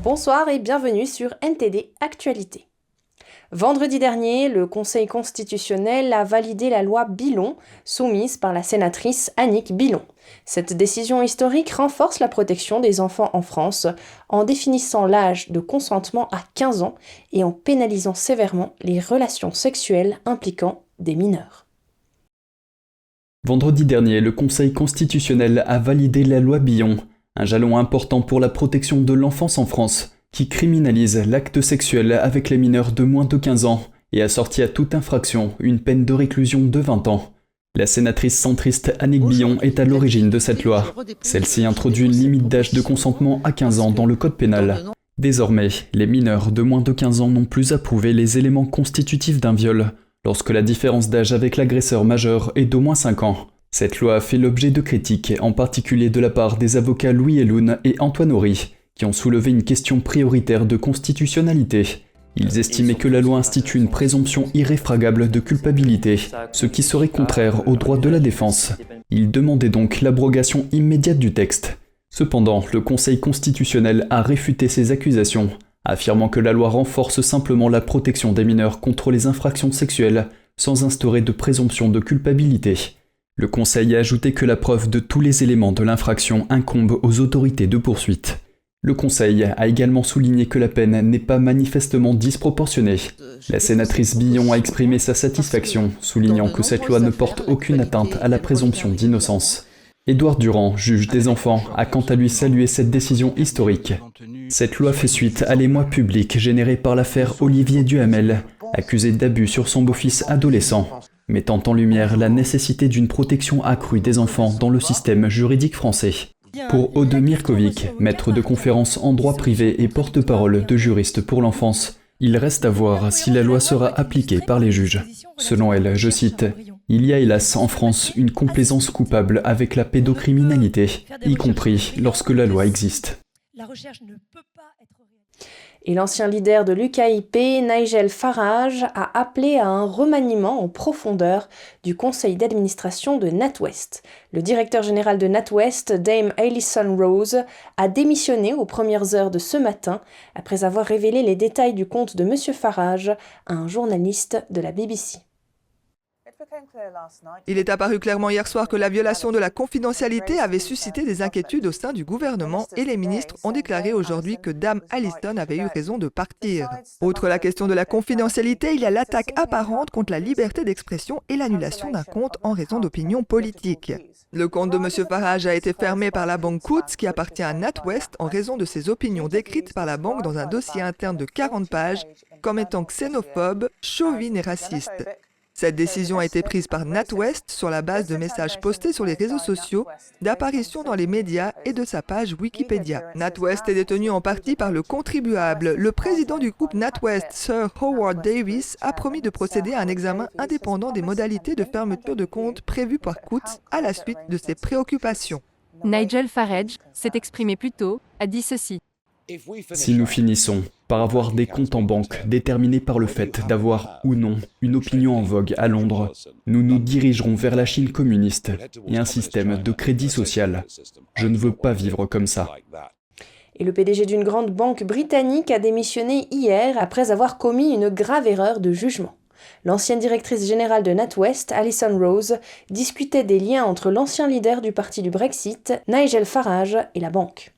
Bonsoir et bienvenue sur NTD Actualité. Vendredi dernier, le Conseil constitutionnel a validé la loi Billon, soumise par la sénatrice Annick Billon. Cette décision historique renforce la protection des enfants en France en définissant l'âge de consentement à 15 ans et en pénalisant sévèrement les relations sexuelles impliquant des mineurs. Vendredi dernier, le Conseil constitutionnel a validé la loi Billon, un jalon important pour la protection de l'enfance en France, qui criminalise l'acte sexuel avec les mineurs de moins de 15 ans et assortit à toute infraction une peine de réclusion de 20 ans. La sénatrice centriste Annick Billon est à l'origine de cette loi. Celle-ci introduit une limite d'âge de consentement à 15 ans dans le code pénal. Désormais, les mineurs de moins de 15 ans n'ont plus à prouver les éléments constitutifs d'un viol, lorsque la différence d'âge avec l'agresseur majeur est d'au moins 5 ans. Cette loi a fait l'objet de critiques, en particulier de la part des avocats Louis Eloun et Antoine Horry, qui ont soulevé une question prioritaire de constitutionnalité. Ils estimaient que la loi institue une présomption irréfragable de culpabilité, ce qui serait contraire aux droits de la défense. Ils demandaient donc l'abrogation immédiate du texte. Cependant, le Conseil constitutionnel a réfuté ces accusations, affirmant que la loi renforce simplement la protection des mineurs contre les infractions sexuelles, sans instaurer de présomption de culpabilité. Le Conseil a ajouté que la preuve de tous les éléments de l'infraction incombe aux autorités de poursuite. Le Conseil a également souligné que la peine n'est pas manifestement disproportionnée. La sénatrice Billon a exprimé sa satisfaction, soulignant que cette loi ne porte aucune atteinte à la présomption d'innocence. Édouard Durand, juge des enfants, a quant à lui salué cette décision historique. Cette loi fait suite à l'émoi public généré par l'affaire Olivier Duhamel, accusé d'abus sur son beau-fils adolescent, mettant en lumière la nécessité d'une protection accrue des enfants dans le système juridique français. Pour Aude Mirkovic, maître de conférences en droit privé et porte-parole de juristes pour l'enfance, il reste à voir si la loi sera appliquée par les juges. Selon elle, je cite, « Il y a hélas en France une complaisance coupable avec la pédocriminalité, y compris lorsque la loi existe. » Et l'ancien leader de l'UKIP, Nigel Farage, a appelé à un remaniement en profondeur du conseil d'administration de NatWest. Le directeur général de NatWest, Dame Alison Rose, a démissionné aux premières heures de ce matin après avoir révélé les détails du compte de M. Farage à un journaliste de la BBC. Il est apparu clairement hier soir que la violation de la confidentialité avait suscité des inquiétudes au sein du gouvernement et les ministres ont déclaré aujourd'hui que Dame Allison avait eu raison de partir. Outre la question de la confidentialité, il y a l'attaque apparente contre la liberté d'expression et l'annulation d'un compte en raison d'opinions politiques. Le compte de M. Farage a été fermé par la banque Coutts qui appartient à NatWest en raison de ses opinions décrites par la banque dans un dossier interne de 40 pages comme étant xénophobe, chauvine et raciste. Cette décision a été prise par NatWest sur la base de messages postés sur les réseaux sociaux, d'apparitions dans les médias et de sa page Wikipédia. NatWest est détenu en partie par le contribuable. Le président du groupe NatWest, Sir Howard Davis, a promis de procéder à un examen indépendant des modalités de fermeture de compte prévues par Coutts à la suite de ses préoccupations. Nigel Farage s'est exprimé plus tôt, a dit ceci. Si nous finissons par avoir des comptes en banque déterminés par le fait d'avoir ou non une opinion en vogue à Londres, nous nous dirigerons vers la Chine communiste et un système de crédit social. Je ne veux pas vivre comme ça. Et le PDG d'une grande banque britannique a démissionné hier après avoir commis une grave erreur de jugement. L'ancienne directrice générale de NatWest, Alison Rose, discutait des liens entre l'ancien leader du parti du Brexit, Nigel Farage, et la banque.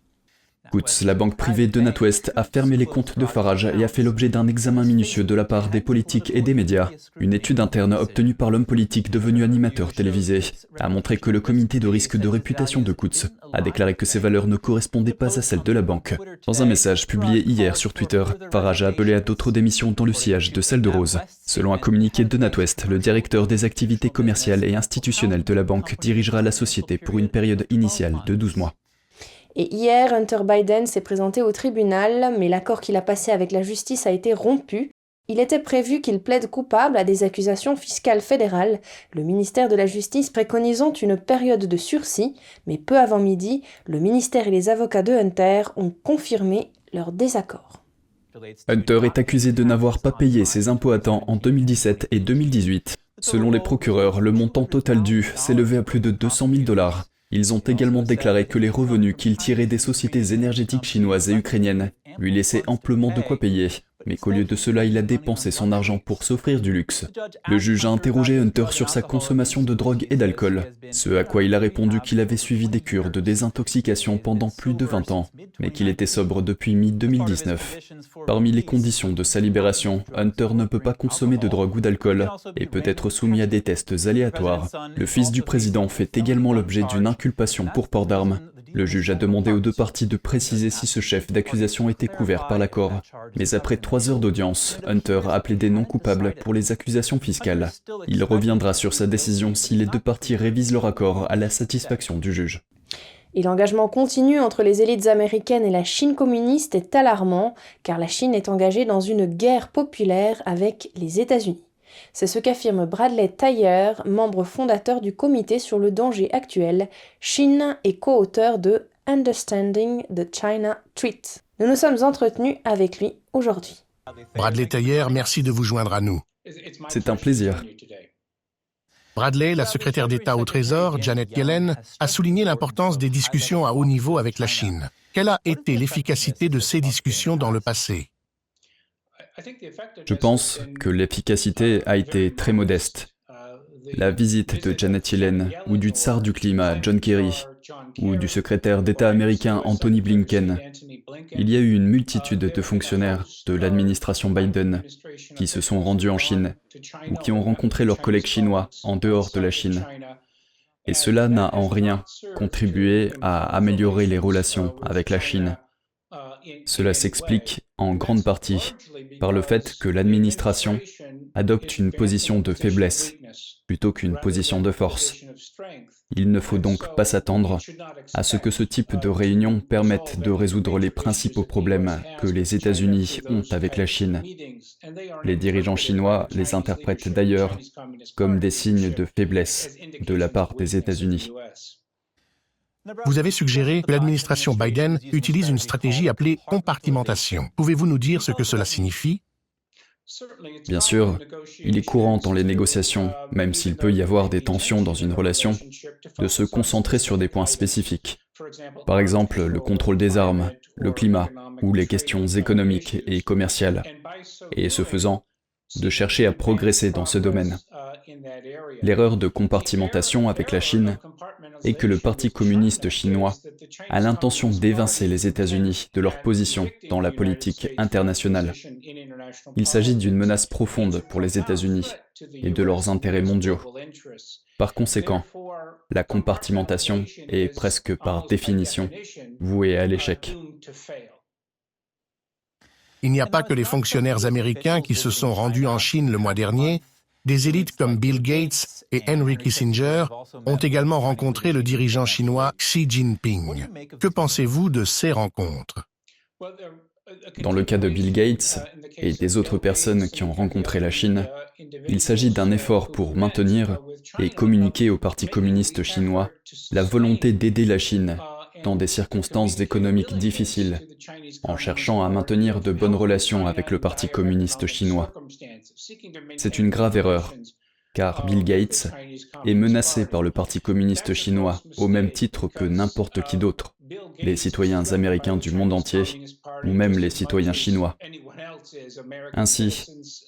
Coutts, la banque privée de NatWest, a fermé les comptes de Farage et a fait l'objet d'un examen minutieux de la part des politiques et des médias. Une étude interne obtenue par l'homme politique devenu animateur télévisé a montré que le comité de risque de réputation de Coutts a déclaré que ses valeurs ne correspondaient pas à celles de la banque. Dans un message publié hier sur Twitter, Farage a appelé à d'autres démissions dans le sillage de celle de Rose. Selon un communiqué de NatWest, le directeur des activités commerciales et institutionnelles de la banque dirigera la société pour une période initiale de 12 mois. Et hier, Hunter Biden s'est présenté au tribunal, mais l'accord qu'il a passé avec la justice a été rompu. Il était prévu qu'il plaide coupable à des accusations fiscales fédérales, le ministère de la Justice préconisant une période de sursis, mais peu avant midi, le ministère et les avocats de Hunter ont confirmé leur désaccord. Hunter est accusé de n'avoir pas payé ses impôts à temps en 2017 et 2018. Selon les procureurs, le montant total dû s'élevait à plus de 200 000 $. Ils ont également déclaré que les revenus qu'ils tiraient des sociétés énergétiques chinoises et ukrainiennes lui laissait amplement de quoi payer, mais qu'au lieu de cela, il a dépensé son argent pour s'offrir du luxe. Le juge a interrogé Hunter sur sa consommation de drogue et d'alcool, ce à quoi il a répondu qu'il avait suivi des cures de désintoxication pendant plus de 20 ans, mais qu'il était sobre depuis mi-2019. Parmi les conditions de sa libération, Hunter ne peut pas consommer de drogue ou d'alcool et peut être soumis à des tests aléatoires. Le fils du président fait également l'objet d'une inculpation pour port d'armes. Le juge a demandé aux deux parties de préciser si ce chef d'accusation était couvert par l'accord. Mais après 3 heures d'audience, Hunter a plaidé non coupable pour les accusations fiscales. Il reviendra sur sa décision si les deux parties révisent leur accord à la satisfaction du juge. Et l'engagement continu entre les élites américaines et la Chine communiste est alarmant, car la Chine est engagée dans une guerre populaire avec les États-Unis. C'est ce qu'affirme Bradley Thayer, membre fondateur du comité sur le danger actuel, Chine et co-auteur de Understanding the China Threat. Nous nous sommes entretenus avec lui aujourd'hui. Bradley Thayer, merci de vous joindre à nous. C'est un plaisir. Bradley, la secrétaire d'État au Trésor, Janet Yellen, a souligné l'importance des discussions à haut niveau avec la Chine. Quelle a été l'efficacité de ces discussions dans le passé ? Je pense que l'efficacité a été très modeste. La visite de Janet Yellen, ou du tsar du climat John Kerry, ou du secrétaire d'État américain Anthony Blinken, il y a eu une multitude de fonctionnaires de l'administration Biden qui se sont rendus en Chine ou qui ont rencontré leurs collègues chinois en dehors de la Chine. Et cela n'a en rien contribué à améliorer les relations avec la Chine. Cela s'explique en grande partie par le fait que l'administration adopte une position de faiblesse plutôt qu'une position de force. Il ne faut donc pas s'attendre à ce que ce type de réunion permette de résoudre les principaux problèmes que les États-Unis ont avec la Chine. Les dirigeants chinois les interprètent d'ailleurs comme des signes de faiblesse de la part des États-Unis. Vous avez suggéré que l'administration Biden utilise une stratégie appelée compartimentation. Pouvez-vous nous dire ce que cela signifie ? Bien sûr, il est courant dans les négociations, même s'il peut y avoir des tensions dans une relation, de se concentrer sur des points spécifiques. Par exemple, le contrôle des armes, le climat ou les questions économiques et commerciales. Et ce faisant, de chercher à progresser dans ce domaine. L'erreur de compartimentation avec la Chine est que le Parti communiste chinois a l'intention d'évincer les États-Unis de leur position dans la politique internationale. Il s'agit d'une menace profonde pour les États-Unis et de leurs intérêts mondiaux. Par conséquent, la compartimentation est presque par définition vouée à l'échec. Il n'y a pas que les fonctionnaires américains qui se sont rendus en Chine le mois dernier. Des élites comme Bill Gates et Henry Kissinger ont également rencontré le dirigeant chinois Xi Jinping. Que pensez-vous de ces rencontres ? Dans le cas de Bill Gates et des autres personnes qui ont rencontré la Chine, il s'agit d'un effort pour maintenir et communiquer au Parti communiste chinois la volonté d'aider la Chine dans des circonstances économiques difficiles, en cherchant à maintenir de bonnes relations avec le Parti communiste chinois. C'est une grave erreur, car Bill Gates est menacé par le Parti communiste chinois au même titre que n'importe qui d'autre, les citoyens américains du monde entier, ou même les citoyens chinois. Ainsi,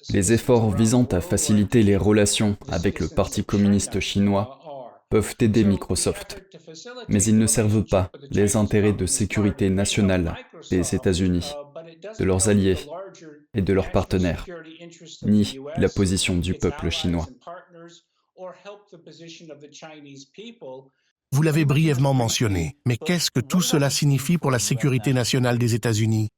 les efforts visant à faciliter les relations avec le Parti communiste chinois peuvent aider Microsoft, mais ils ne servent pas les intérêts de sécurité nationale des États-Unis, de leurs alliés et de leurs partenaires, ni la position du peuple chinois. Vous l'avez brièvement mentionné, mais qu'est-ce que tout cela signifie pour la sécurité nationale des États-Unis ?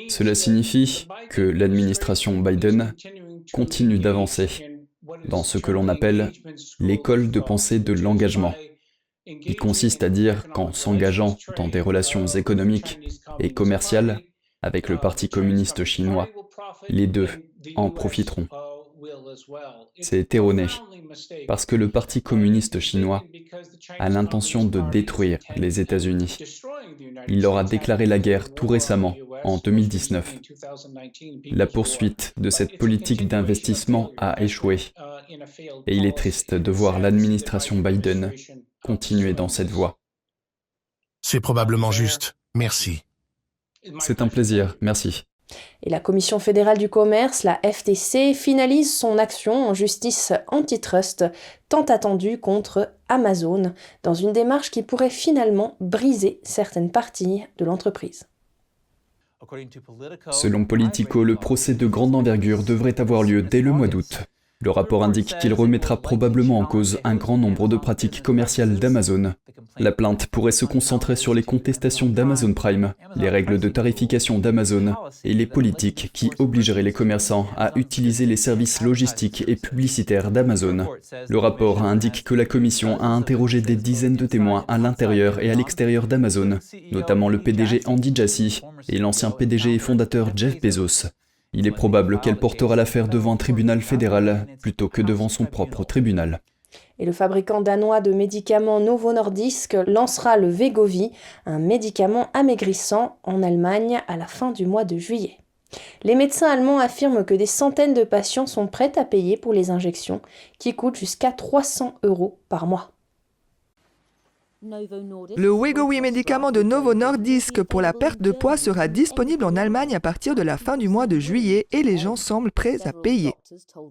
Cela signifie que l'administration Biden continue d'avancer dans ce que l'on appelle l'école de pensée de l'engagement, qui consiste à dire qu'en s'engageant dans des relations économiques et commerciales avec le Parti communiste chinois, les deux en profiteront. C'est erroné, parce que le Parti communiste chinois a l'intention de détruire les États-Unis. Il leur a déclaré la guerre tout récemment, en 2019. La poursuite de cette politique d'investissement a échoué, et il est triste de voir l'administration Biden continuer dans cette voie. C'est probablement juste. Merci. C'est un plaisir, merci. Et la Commission fédérale du commerce, la FTC, finalise son action en justice antitrust tant attendue contre Amazon, dans une démarche qui pourrait finalement briser certaines parties de l'entreprise. Selon Politico, le procès de grande envergure devrait avoir lieu dès le mois d'août. Le rapport indique qu'il remettra probablement en cause un grand nombre de pratiques commerciales d'Amazon. La plainte pourrait se concentrer sur les contestations d'Amazon Prime, les règles de tarification d'Amazon et les politiques qui obligeraient les commerçants à utiliser les services logistiques et publicitaires d'Amazon. Le rapport indique que la commission a interrogé des dizaines de témoins à l'intérieur et à l'extérieur d'Amazon, notamment le PDG Andy Jassy et l'ancien PDG et fondateur Jeff Bezos. Il est probable qu'elle portera l'affaire devant un tribunal fédéral plutôt que devant son propre tribunal. Et le fabricant danois de médicaments Novo Nordisk lancera le Wegovy, un médicament amaigrissant, en Allemagne à la fin du mois de juillet. Les médecins allemands affirment que des centaines de patients sont prêts à payer pour les injections, qui coûtent jusqu'à 300 € par mois. Le Wegovy médicament de Novo Nordisk pour la perte de poids sera disponible en Allemagne à partir de la fin du mois de juillet et les gens semblent prêts à payer.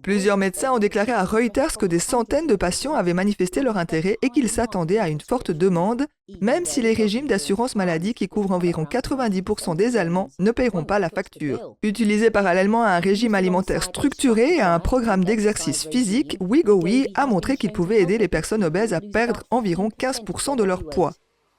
Plusieurs médecins ont déclaré à Reuters que des centaines de patients avaient manifesté leur intérêt et qu'ils s'attendaient à une forte demande, même si les régimes d'assurance maladie qui couvrent environ 90% des Allemands ne paieront pas la facture. Utilisé parallèlement à un régime alimentaire structuré et à un programme d'exercice physique, Wegovy a montré qu'il pouvait aider les personnes obèses à perdre environ 15% de leur poids.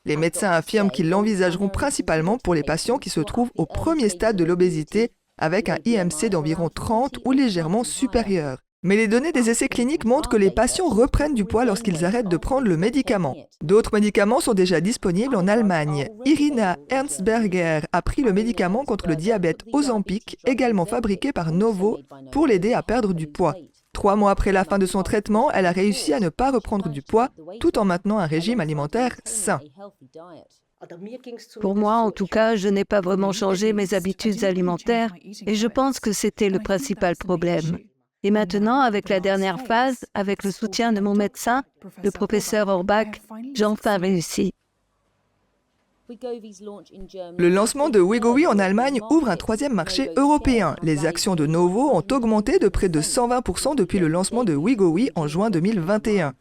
Les médecins affirment qu'ils l'envisageront principalement pour les patients qui se trouvent au premier stade de l'obésité avec un IMC d'environ 30 ou légèrement supérieur. Mais les données des essais cliniques montrent que les patients reprennent du poids lorsqu'ils arrêtent de prendre le médicament. D'autres médicaments sont déjà disponibles en Allemagne. Irina Ernstberger a pris le médicament contre le diabète Ozempic, également fabriqué par Novo, pour l'aider à perdre du poids. 3 mois après la fin de son traitement, elle a réussi à ne pas reprendre du poids, tout en maintenant un régime alimentaire sain. Pour moi, en tout cas, je n'ai pas vraiment changé mes habitudes alimentaires et je pense que c'était le principal problème. Et maintenant, avec la dernière phase, avec le soutien de mon médecin, le professeur Orbach, j'ai enfin réussi. Le lancement de Wegovy en Allemagne ouvre un troisième marché européen. Les actions de Novo ont augmenté de près de 120% depuis le lancement de Wegovy en juin 2021.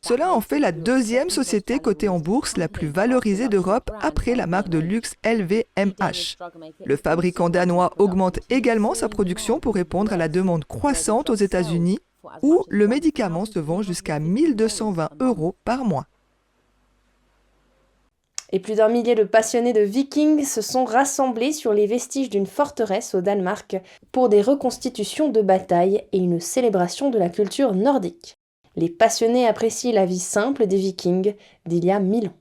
Cela en fait la deuxième société cotée en bourse la plus valorisée d'Europe après la marque de luxe LVMH. Le fabricant danois augmente également sa production pour répondre à la demande croissante aux États-Unis, où le médicament se vend jusqu'à 1 220 € par mois. Et plus d'un millier de passionnés de vikings se sont rassemblés sur les vestiges d'une forteresse au Danemark pour des reconstitutions de batailles et une célébration de la culture nordique. Les passionnés apprécient la vie simple des vikings d'il y a 1000 ans.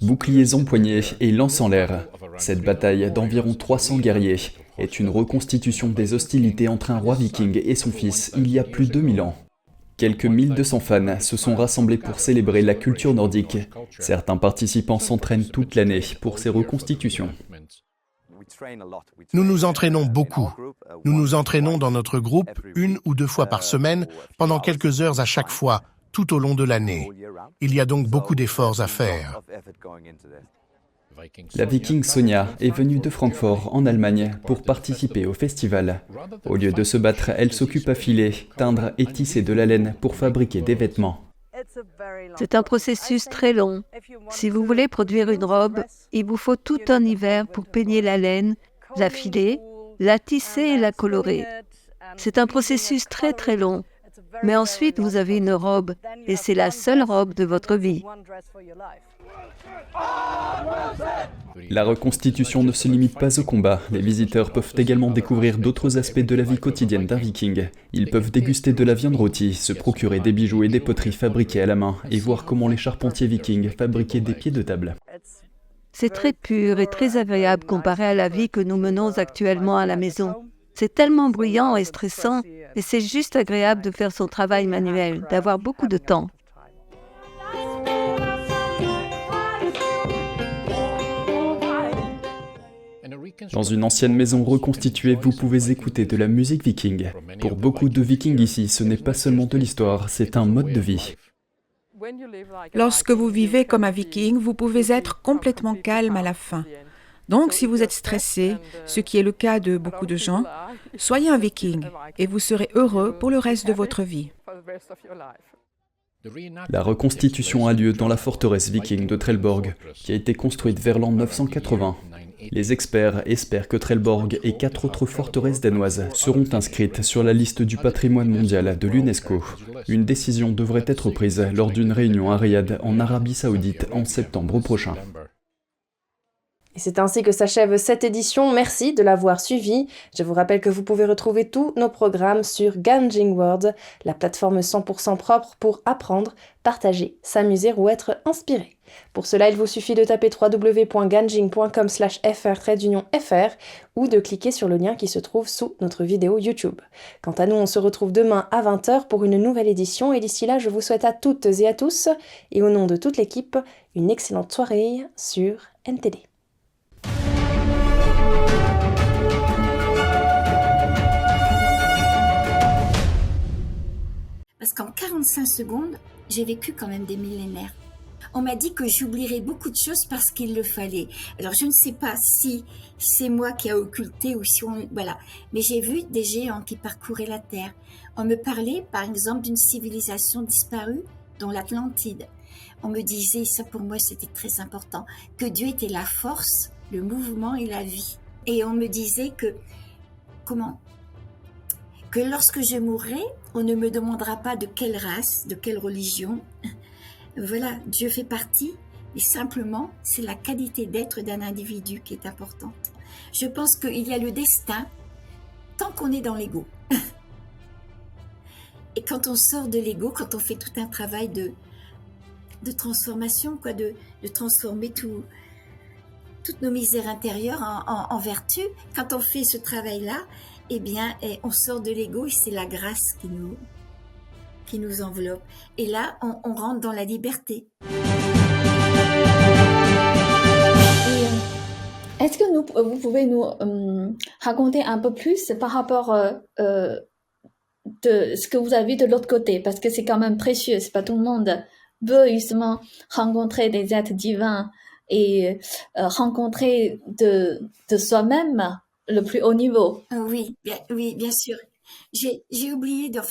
Boucliers empoignés et lance en l'air, cette bataille d'environ 300 guerriers est une reconstitution des hostilités entre un roi viking et son fils il y a plus de 1000 ans. Quelques 1200 fans se sont rassemblés pour célébrer la culture nordique. Certains participants s'entraînent toute l'année pour ces reconstitutions. Nous nous entraînons beaucoup. Nous nous entraînons dans notre groupe 1 ou 2 fois par semaine, pendant quelques heures à chaque fois, tout au long de l'année. Il y a donc beaucoup d'efforts à faire. La Viking Sonia est venue de Francfort, en Allemagne, pour participer au festival. Au lieu de se battre, elle s'occupe à filer, teindre et tisser de la laine pour fabriquer des vêtements. C'est un processus très long. Si vous voulez produire une robe, il vous faut tout un hiver pour peigner la laine, la filer, la tisser et la colorer. C'est un processus très très long. Mais ensuite, vous avez une robe, et c'est la seule robe de votre vie. La reconstitution ne se limite pas au combat. Les visiteurs peuvent également découvrir d'autres aspects de la vie quotidienne d'un viking. Ils peuvent déguster de la viande rôtie, se procurer des bijoux et des poteries fabriquées à la main, et voir comment les charpentiers vikings fabriquaient des pieds de table. C'est très pur et très agréable comparé à la vie que nous menons actuellement à la maison. C'est tellement bruyant et stressant, et c'est juste agréable de faire son travail manuel, d'avoir beaucoup de temps. Dans une ancienne maison reconstituée, vous pouvez écouter de la musique viking. Pour beaucoup de vikings ici, ce n'est pas seulement de l'histoire, c'est un mode de vie. Lorsque vous vivez comme un viking, vous pouvez être complètement calme à la fin. Donc, si vous êtes stressé, ce qui est le cas de beaucoup de gens, soyez un viking et vous serez heureux pour le reste de votre vie. La reconstitution a lieu dans la forteresse viking de Trelleborg, qui a été construite vers l'an 980. Les experts espèrent que Trelleborg et 4 autres forteresses danoises seront inscrites sur la liste du patrimoine mondial de l'UNESCO. Une décision devrait être prise lors d'une réunion à Riyad, en Arabie Saoudite, en septembre prochain. Et c'est ainsi que s'achève cette édition. Merci de l'avoir suivi. Je vous rappelle que vous pouvez retrouver tous nos programmes sur Ganjing World, la plateforme 100% propre pour apprendre, partager, s'amuser ou être inspiré. Pour cela, il vous suffit de taper www.ganjing.com/fr ou de cliquer sur le lien qui se trouve sous notre vidéo YouTube. Quant à nous, on se retrouve demain à 20h pour une nouvelle édition et d'ici là, je vous souhaite à toutes et à tous, et au nom de toute l'équipe, une excellente soirée sur NTD. Parce qu'en 45 secondes, j'ai vécu quand même des millénaires. On m'a dit que j'oublierais beaucoup de choses parce qu'il le fallait. Alors je ne sais pas si c'est moi qui ai occulté ou si on... Voilà. Mais j'ai vu des géants qui parcouraient la Terre. On me parlait par exemple d'une civilisation disparue, dont l'Atlantide. On me disait, ça pour moi c'était très important, que Dieu était la force, le mouvement et la vie. Et on me disait que... que lorsque je mourrai, on ne me demandera pas de quelle race, de quelle religion. Voilà, Dieu fait partie, et simplement, c'est la qualité d'être d'un individu qui est importante. Je pense qu'il y a le destin tant qu'on est dans l'ego. Et quand on sort de l'ego, quand on fait tout un travail de transformation, quoi, de transformer toutes nos misères intérieures en vertu, quand on fait ce travail-là, eh bien, on sort de l'ego et c'est la grâce qui nous enveloppe. Et là, on rentre dans la liberté. Est-ce que vous pouvez nous raconter un peu plus par rapport de ce que vous avez vu de l'autre côté? Parce que c'est quand même précieux, c'est pas tout le monde veut justement rencontrer des êtres divins et rencontrer de soi-même le plus haut niveau. Oui, bien sûr. J'ai oublié, non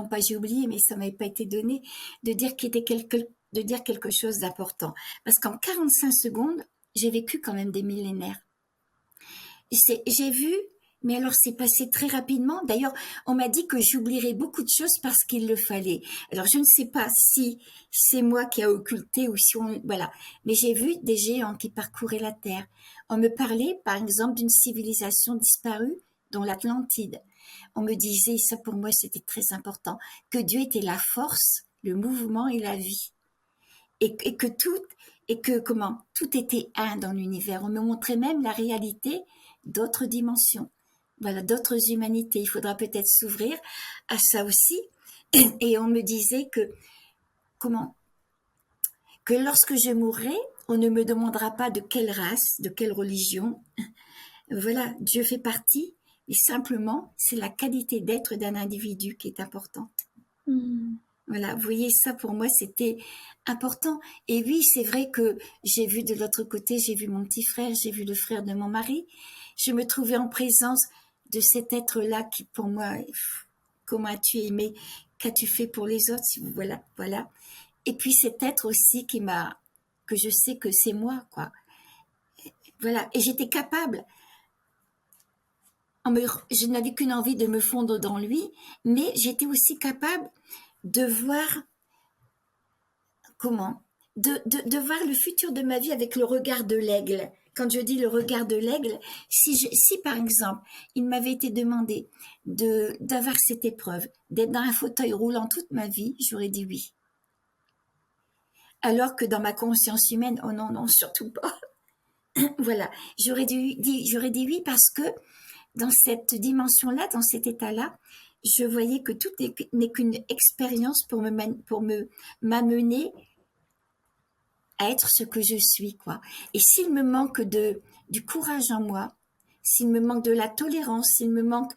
pas j'ai oublié, mais ça m'avait pas été donné de dire quelque chose d'important. Parce qu'en 45 secondes, j'ai vécu quand même des millénaires. J'ai vu, mais alors c'est passé très rapidement. D'ailleurs, on m'a dit que j'oublierais beaucoup de choses parce qu'il le fallait. Alors je ne sais pas si c'est moi qui ai occulté ou si on... Voilà. Mais j'ai vu des géants qui parcouraient la Terre. On me parlait, par exemple, d'une civilisation disparue, dont l'Atlantide. On me disait, ça pour moi c'était très important, que Dieu était la force, le mouvement et la vie. Et que tout était un dans l'univers. On me montrait même la réalité d'autres dimensions. Voilà, d'autres humanités. Il faudra peut-être s'ouvrir à ça aussi. Et on me disait que lorsque je mourrai, on ne me demandera pas de quelle race, de quelle religion. Voilà, Dieu fait partie, et simplement, c'est la qualité d'être d'un individu qui est importante. Voilà, vous voyez, ça pour moi, c'était important. Et oui, c'est vrai que j'ai vu de l'autre côté, j'ai vu mon petit frère, j'ai vu le frère de mon mari. Je me trouvais en présence de cet être-là qui, pour moi, comment as-tu aimé, qu'as-tu fait pour les autres, voilà. Et puis cet être aussi que je sais que c'est moi, quoi. Voilà, et j'étais capable. Je n'avais qu'une envie de me fondre dans lui, mais j'étais aussi capable de voir de voir le futur de ma vie avec le regard de l'aigle. Quand je dis le regard de l'aigle, si par exemple, il m'avait été demandé d'avoir cette épreuve, d'être dans un fauteuil roulant toute ma vie, j'aurais dit oui. Alors que dans ma conscience humaine, oh non, surtout pas. Voilà, j'aurais dit oui parce que dans cette dimension-là, dans cet état-là, je voyais que tout n'est qu'une expérience pour m'amener à être ce que je suis, quoi. Et s'il me manque du courage en moi, s'il me manque de la tolérance, s'il me manque,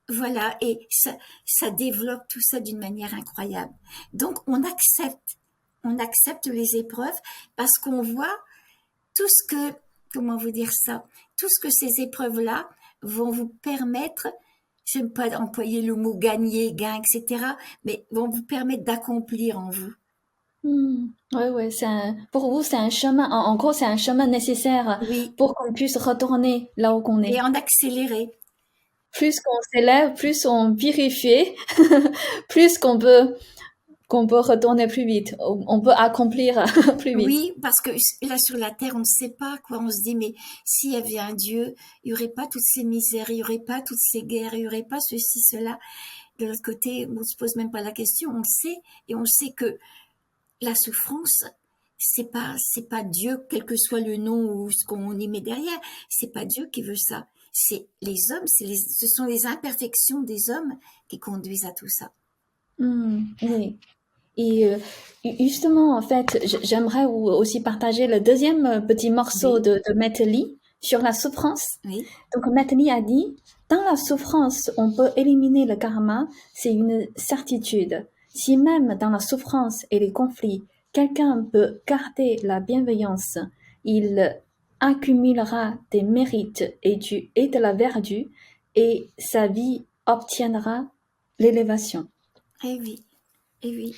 voilà, et ça développe tout ça d'une manière incroyable. Donc, on accepte les épreuves parce qu'on voit tout ce que, comment vous dire ça, tout ce que ces épreuves-là vont vous permettre, je n'aime pas employer le mot gagner, gain, etc., mais vont vous permettre d'accomplir en vous. Ouais, pour vous, c'est un chemin, en gros, c'est un chemin nécessaire Oui, pour qu'on puisse retourner là où qu'on et est. en accélérer. Plus qu'on s'élève, plus on purifie, plus qu'on peut retourner plus vite, on peut accomplir plus vite. Oui, parce que là sur la terre, on ne sait pas quoi. On se dit, mais s'il y avait un Dieu, il n'y aurait pas toutes ces misères, il n'y aurait pas toutes ces guerres, il n'y aurait pas ceci, cela. De l'autre côté, on ne se pose même pas la question, on le sait, et on sait que la souffrance, c'est pas Dieu, quel que soit le nom ou ce qu'on y met derrière, c'est pas Dieu qui veut ça. C'est les hommes, ce sont les imperfections des hommes qui conduisent à tout ça. Oui. Et justement, en fait, j'aimerais aussi partager le deuxième petit morceau Oui. de Matt Lee sur la souffrance. Oui, Donc, Matt Lee a dit, dans la souffrance, on peut éliminer le karma, c'est une certitude. Si même dans la souffrance et les conflits, quelqu'un peut garder la bienveillance, il accumulera des mérites et de la vertu, et sa vie obtiendra l'élévation. eh oui, eh oui,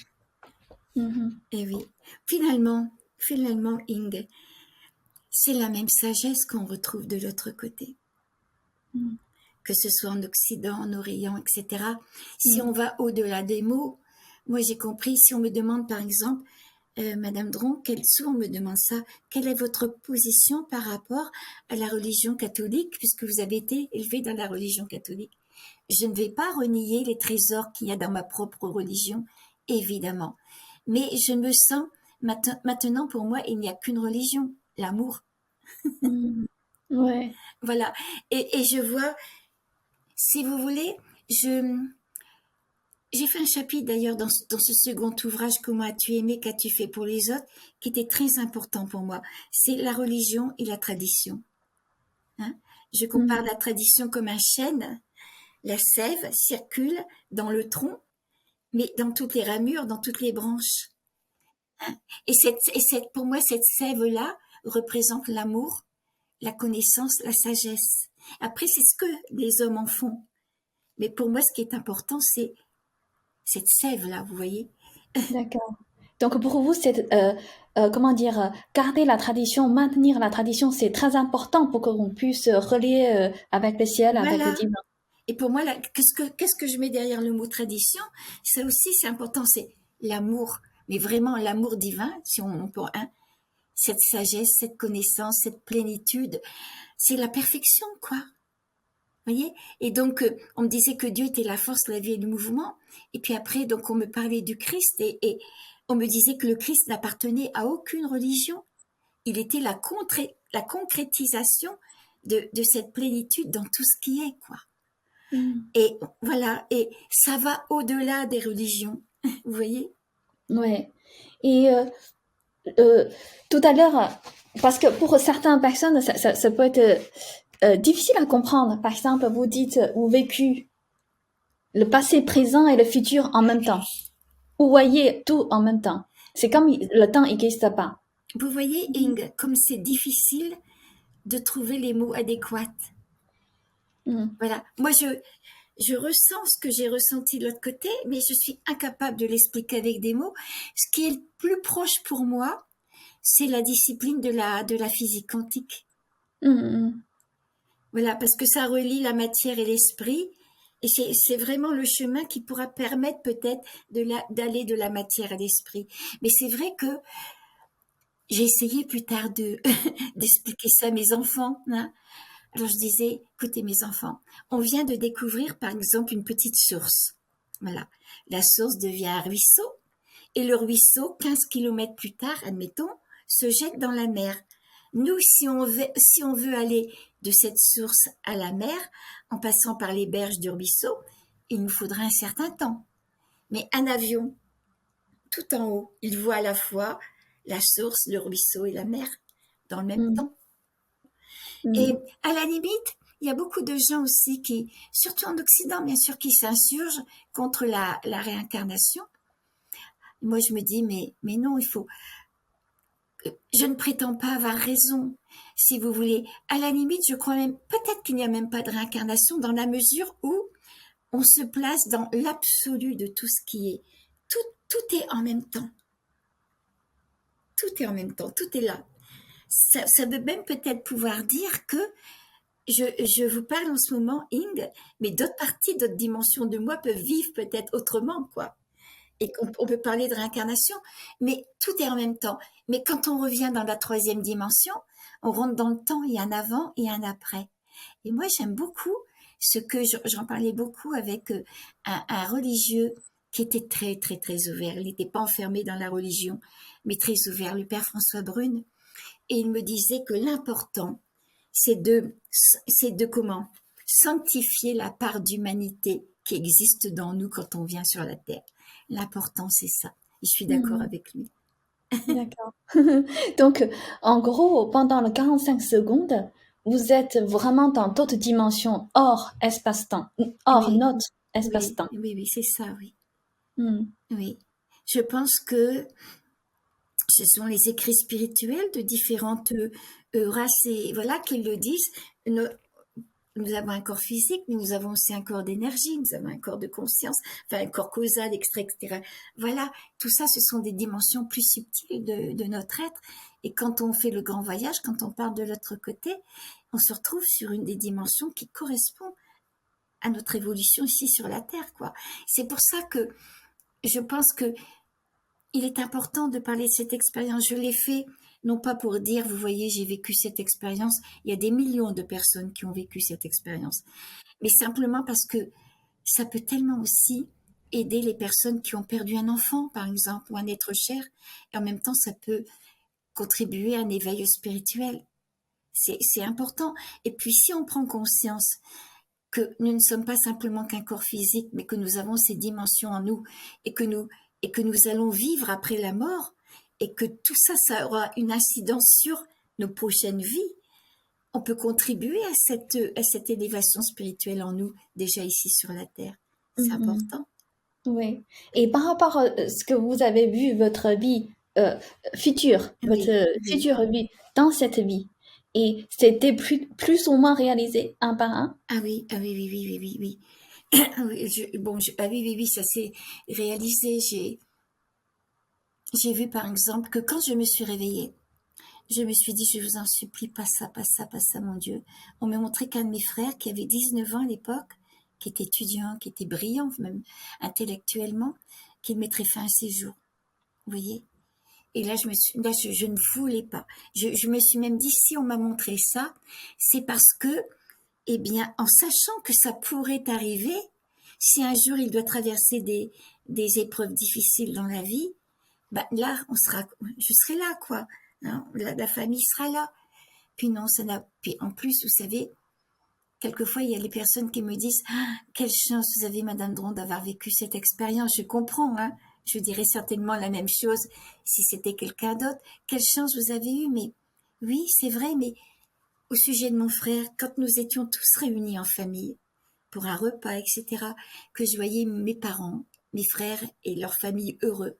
Mhm. eh oui. Finalement, Ing, c'est la même sagesse qu'on retrouve de l'autre côté. Que ce soit en Occident, en Orient, etc. Si on va au-delà des mots, moi j'ai compris, si on me demande par exemple, Madame Dron, souvent on me demande ça, quelle est votre position par rapport à la religion catholique, puisque vous avez été élevé dans la religion catholique. Je ne vais pas renier les trésors qu'il y a dans ma propre religion, évidemment. Mais je me sens, maintenant pour moi, il n'y a qu'une religion, l'amour. Ouais. Voilà. Et je vois, si vous voulez, j'ai fait un chapitre d'ailleurs dans ce second ouvrage, Comment as-tu aimé, qu'as-tu fait pour les autres, qui était très important pour moi. C'est la religion et la tradition. Hein? Je compare la tradition comme un chêne. La sève circule dans le tronc, mais dans toutes les ramures, dans toutes les branches. Hein? Et pour moi, cette sève-là représente l'amour, la connaissance, la sagesse. Après, c'est ce que les hommes en font. Mais pour moi, ce qui est important, c'est cette sève-là, vous voyez. D'accord. Donc pour vous, c'est comment dire, garder la tradition, maintenir la tradition, c'est très important pour qu'on puisse relier avec le ciel, avec le Voilà. divin. Et pour moi, qu'est-ce que je mets derrière le mot tradition? Ça aussi, c'est important, c'est l'amour, mais vraiment l'amour divin, si on peut, hein, cette sagesse, cette connaissance, cette plénitude, c'est la perfection, quoi. Vous voyez? Et donc, on me disait que Dieu était la force, la vie et le mouvement. Et puis après, donc, on me parlait du Christ et on me disait que le Christ n'appartenait à aucune religion. Il était la concrétisation de cette plénitude dans tout ce qui est, quoi. Et voilà, et ça va au-delà des religions, vous voyez? Ouais. Et tout à l'heure, parce que pour certaines personnes, ça peut être difficile à comprendre. Par exemple, vous dites, vous vécu le passé, présent et le futur en même temps. Vous voyez tout en même temps. C'est comme le temps n'existe pas. Vous voyez, Ing, comme c'est difficile de trouver les mots adéquats. Voilà, moi je ressens ce que j'ai ressenti de l'autre côté, mais je suis incapable de l'expliquer avec des mots. Ce qui est le plus proche pour moi, c'est la discipline de la physique quantique. Voilà, parce que ça relie la matière et l'esprit, et c'est vraiment le chemin qui pourra permettre peut-être d'aller de la matière à l'esprit. Mais c'est vrai que j'ai essayé plus tard d'expliquer ça à mes enfants, hein. Alors je disais, écoutez mes enfants, on vient de découvrir par exemple une petite source. Voilà, la source devient un ruisseau et le ruisseau, 15 kilomètres plus tard, admettons, se jette dans la mer. Nous, si on veut aller de cette source à la mer, en passant par les berges du ruisseau, il nous faudra un certain temps. Mais un avion, tout en haut, il voit à la fois la source, le ruisseau et la mer dans le même temps. Et à la limite, il y a beaucoup de gens aussi qui, surtout en Occident, bien sûr, qui s'insurgent contre la réincarnation. Moi, je me dis, mais non, je ne prétends pas avoir raison, si vous voulez. À la limite, je crois même, peut-être qu'il n'y a même pas de réincarnation dans la mesure où on se place dans l'absolu de tout ce qui est. Tout est en même temps. Tout est en même temps, tout est là. Ça veut même peut-être pouvoir dire que je vous parle en ce moment, Ing, mais d'autres parties, d'autres dimensions de moi peuvent vivre peut-être autrement, quoi. Et on peut parler de réincarnation, mais tout est en même temps. Mais quand on revient dans la troisième dimension, on rentre dans le temps, il y a un avant et un après. Et moi, j'aime beaucoup ce que j'en parlais beaucoup avec un religieux qui était très, très, très ouvert. Il n'était pas enfermé dans la religion, mais très ouvert, le père François Brune. Et il me disait que l'important, c'est de comment sanctifier la part d'humanité qui existe dans nous quand on vient sur la terre. L'important, c'est ça. Et je suis d'accord avec lui. D'accord. Donc, en gros, pendant les 45 secondes, vous êtes vraiment dans d'autres dimensions, hors espace-temps, hors Oui, notre espace-temps. oui, c'est ça, oui. Hmm. Oui. Je pense que ce sont les écrits spirituels de différentes races et voilà qu'ils le disent. Nous avons un corps physique, mais nous avons aussi un corps d'énergie, nous avons un corps de conscience, enfin un corps causal, etc. Voilà, tout ça, ce sont des dimensions plus subtiles de notre être. Et quand on fait le grand voyage, quand on part de l'autre côté, on se retrouve sur une des dimensions qui correspond à notre évolution ici sur la Terre, quoi. C'est pour ça que je pense que il est important de parler de cette expérience. Je l'ai fait non pas pour dire, vous voyez, j'ai vécu cette expérience. Il y a des millions de personnes qui ont vécu cette expérience. Mais simplement parce que ça peut tellement aussi aider les personnes qui ont perdu un enfant, par exemple, ou un être cher. Et en même temps, ça peut contribuer à un éveil spirituel. C'est important. Et puis, si on prend conscience que nous ne sommes pas simplement qu'un corps physique, mais que nous avons ces dimensions en nous et que nous allons vivre après la mort et que tout ça, ça aura une incidence sur nos prochaines vies, on peut contribuer à cette élévation spirituelle en nous, déjà ici sur la Terre. C'est important. Oui. Et par rapport à ce que vous avez vu, votre vie future, votre future vie dans cette vie, et c'était plus ou moins réalisé un par un? Ah oui. Ah oui, oui, ça s'est réalisé. J'ai vu par exemple que quand je me suis réveillée, je me suis dit, je vous en supplie, pas ça, mon Dieu. On m'a montré qu'un de mes frères, qui avait 19 ans à l'époque, qui était étudiant, qui était brillant, même intellectuellement, qu'il mettrait fin à ses jours. Vous voyez? Et là, je ne voulais pas. Je me suis même dit, si on m'a montré ça, c'est parce que, eh bien, en sachant que ça pourrait arriver, si un jour il doit traverser des épreuves difficiles dans la vie, ben là, je serai là, quoi. Hein, la famille sera là. Puis non, puis en plus, vous savez, quelquefois, il y a les personnes qui me disent quelle chance vous avez, Madame Dron, d'avoir vécu cette expérience. Je comprends, hein. Je dirais certainement la même chose si c'était quelqu'un d'autre. Quelle chance vous avez eue, mais oui, c'est vrai, mais au sujet de mon frère, quand nous étions tous réunis en famille pour un repas, etc., que je voyais mes parents, mes frères et leur famille heureux,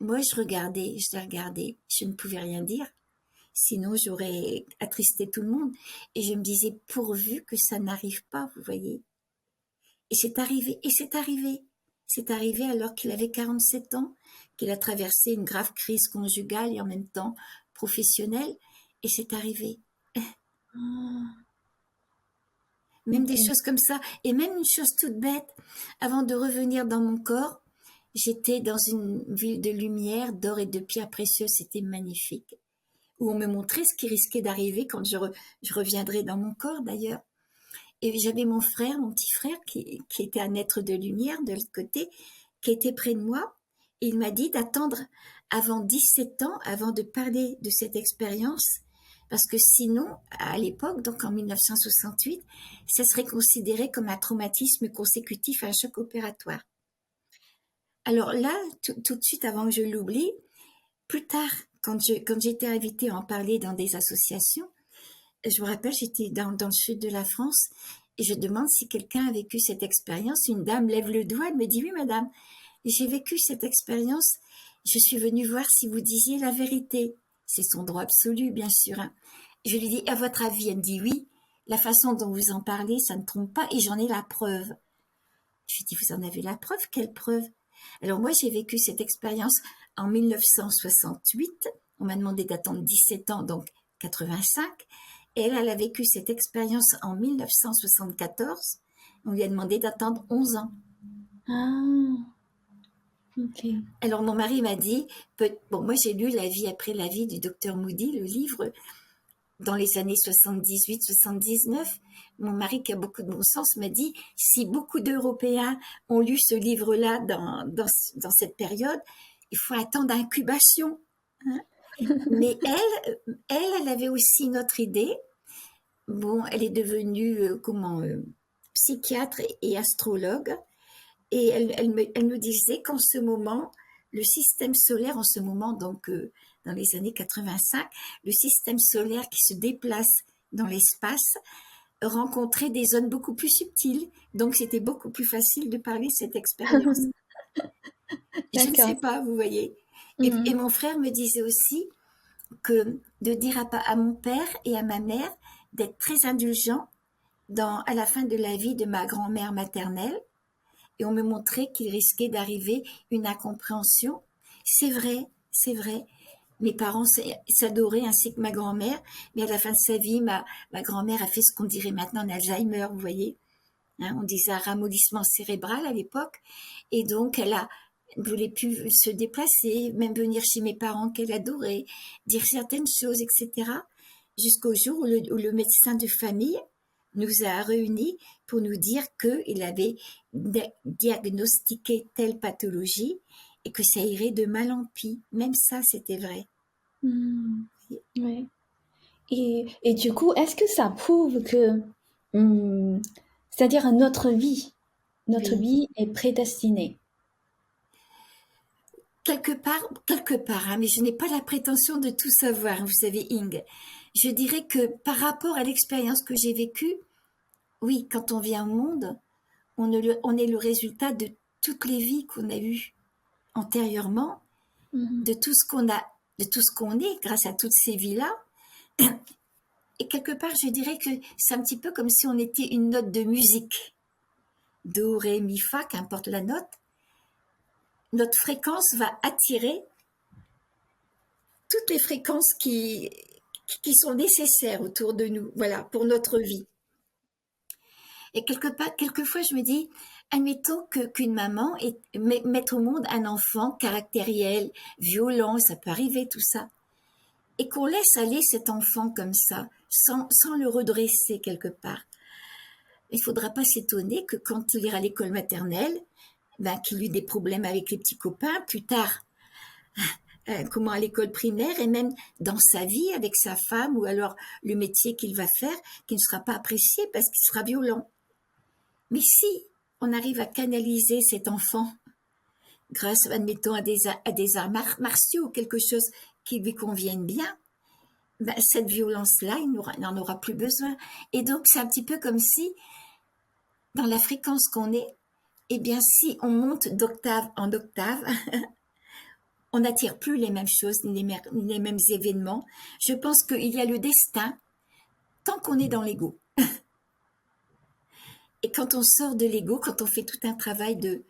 moi, je les regardais, je ne pouvais rien dire. Sinon, j'aurais attristé tout le monde. Et je me disais, pourvu que ça n'arrive pas, vous voyez. Et c'est arrivé, C'est arrivé alors qu'il avait 47 ans, qu'il a traversé une grave crise conjugale et en même temps professionnelle. Et c'est arrivé. Même des choses comme ça. Et même une chose toute bête. Avant de revenir dans mon corps, j'étais dans une ville de lumière, d'or et de pierres précieuses. C'était magnifique. Où on me montrait ce qui risquait d'arriver quand je reviendrais dans mon corps d'ailleurs. Et j'avais mon petit frère, qui était un être de lumière de l'autre côté, qui était près de moi. Et il m'a dit d'attendre avant 17 ans, avant de parler de cette expérience, parce que sinon, à l'époque, donc en 1968, ça serait considéré comme un traumatisme consécutif à un choc opératoire. Alors là, tout de suite, avant que je l'oublie, plus tard, quand j'étais invitée à en parler dans des associations, je me rappelle, j'étais dans le sud de la France et je demande si quelqu'un a vécu cette expérience. Une dame lève le doigt, elle me dit oui, madame, j'ai vécu cette expérience. Je suis venue voir si vous disiez la vérité. C'est son droit absolu, bien sûr. Hein. Je lui dis, à votre avis, elle me dit oui. La façon dont vous en parlez, ça ne trompe pas et j'en ai la preuve. Je lui dis, vous en avez la preuve? Quelle preuve? Alors moi, j'ai vécu cette expérience en 1968. On m'a demandé d'attendre 17 ans, donc 85. Et elle a vécu cette expérience en 1974. On lui a demandé d'attendre 11 ans. Ah, ok. Alors mon mari m'a dit, bon, moi j'ai lu La vie après la vie du docteur Moody, le livre, dans les années 78-79. Mon mari, qui a beaucoup de bon sens, m'a dit, si beaucoup d'Européens ont lu ce livre-là dans cette période, il faut attendre incubation. Hein. Mais elle avait aussi une autre idée. Bon, elle est devenue psychiatre et astrologue. Et elle nous disait qu'en ce moment, le système solaire, en ce moment, donc dans les années 85, le système solaire qui se déplace dans l'espace rencontrait des zones beaucoup plus subtiles. Donc, c'était beaucoup plus facile de parler de cette expérience. Je ne sais pas, vous voyez. Et mon frère me disait aussi que de dire à mon père et à ma mère d'être très indulgents à la fin de la vie de ma grand-mère maternelle, et on me montrait qu'il risquait d'arriver une incompréhension. C'est vrai, c'est vrai. Mes parents s'adoraient ainsi que ma grand-mère, mais à la fin de sa vie, ma grand-mère a fait ce qu'on dirait maintenant un Alzheimer, vous voyez. Hein, on disait un ramollissement cérébral à l'époque, et donc elle ne voulait plus se déplacer, même venir chez mes parents qu'elle adorait, dire certaines choses, etc. Jusqu'au jour où le médecin de famille nous a réunis pour nous dire qu'il avait diagnostiqué telle pathologie et que ça irait de mal en pis. Même ça, c'était vrai. Ouais. Et du coup, est-ce que ça prouve que, c'est-à-dire notre vie vie est prédestinée? Quelque part, hein, mais je n'ai pas la prétention de tout savoir, vous savez, Ing. Je dirais que par rapport à l'expérience que j'ai vécue, oui, quand on vient au monde, on est le résultat de toutes les vies qu'on a eues antérieurement, de tout ce qu'on est grâce à toutes ces vies-là. Et quelque part, je dirais que c'est un petit peu comme si on était une note de musique. Do, ré, mi, fa, qu'importe la note. Notre fréquence va attirer toutes les fréquences qui sont nécessaires autour de nous, voilà, pour notre vie. Et quelquefois, je me dis, admettons qu'une maman mette au monde un enfant caractériel, violent, ça peut arriver tout ça, et qu'on laisse aller cet enfant comme ça, sans le redresser quelque part. Il ne faudra pas s'étonner que quand il ira à l'école maternelle, qu'il ait eu des problèmes avec les petits copains, plus tard, à l'école primaire, et même dans sa vie avec sa femme, ou alors le métier qu'il va faire, qui ne sera pas apprécié parce qu'il sera violent. Mais si on arrive à canaliser cet enfant grâce, admettons, à des arts martiaux ou quelque chose qui lui convienne bien, cette violence-là, il n'en aura plus besoin. Et donc, c'est un petit peu comme si, dans la fréquence qu'on est, eh bien, si on monte d'octave en octave, on n'attire plus les mêmes choses, ni les mêmes événements. Je pense qu'il y a le destin tant qu'on est dans l'ego. Et quand on sort de l'ego, quand on fait tout un travail de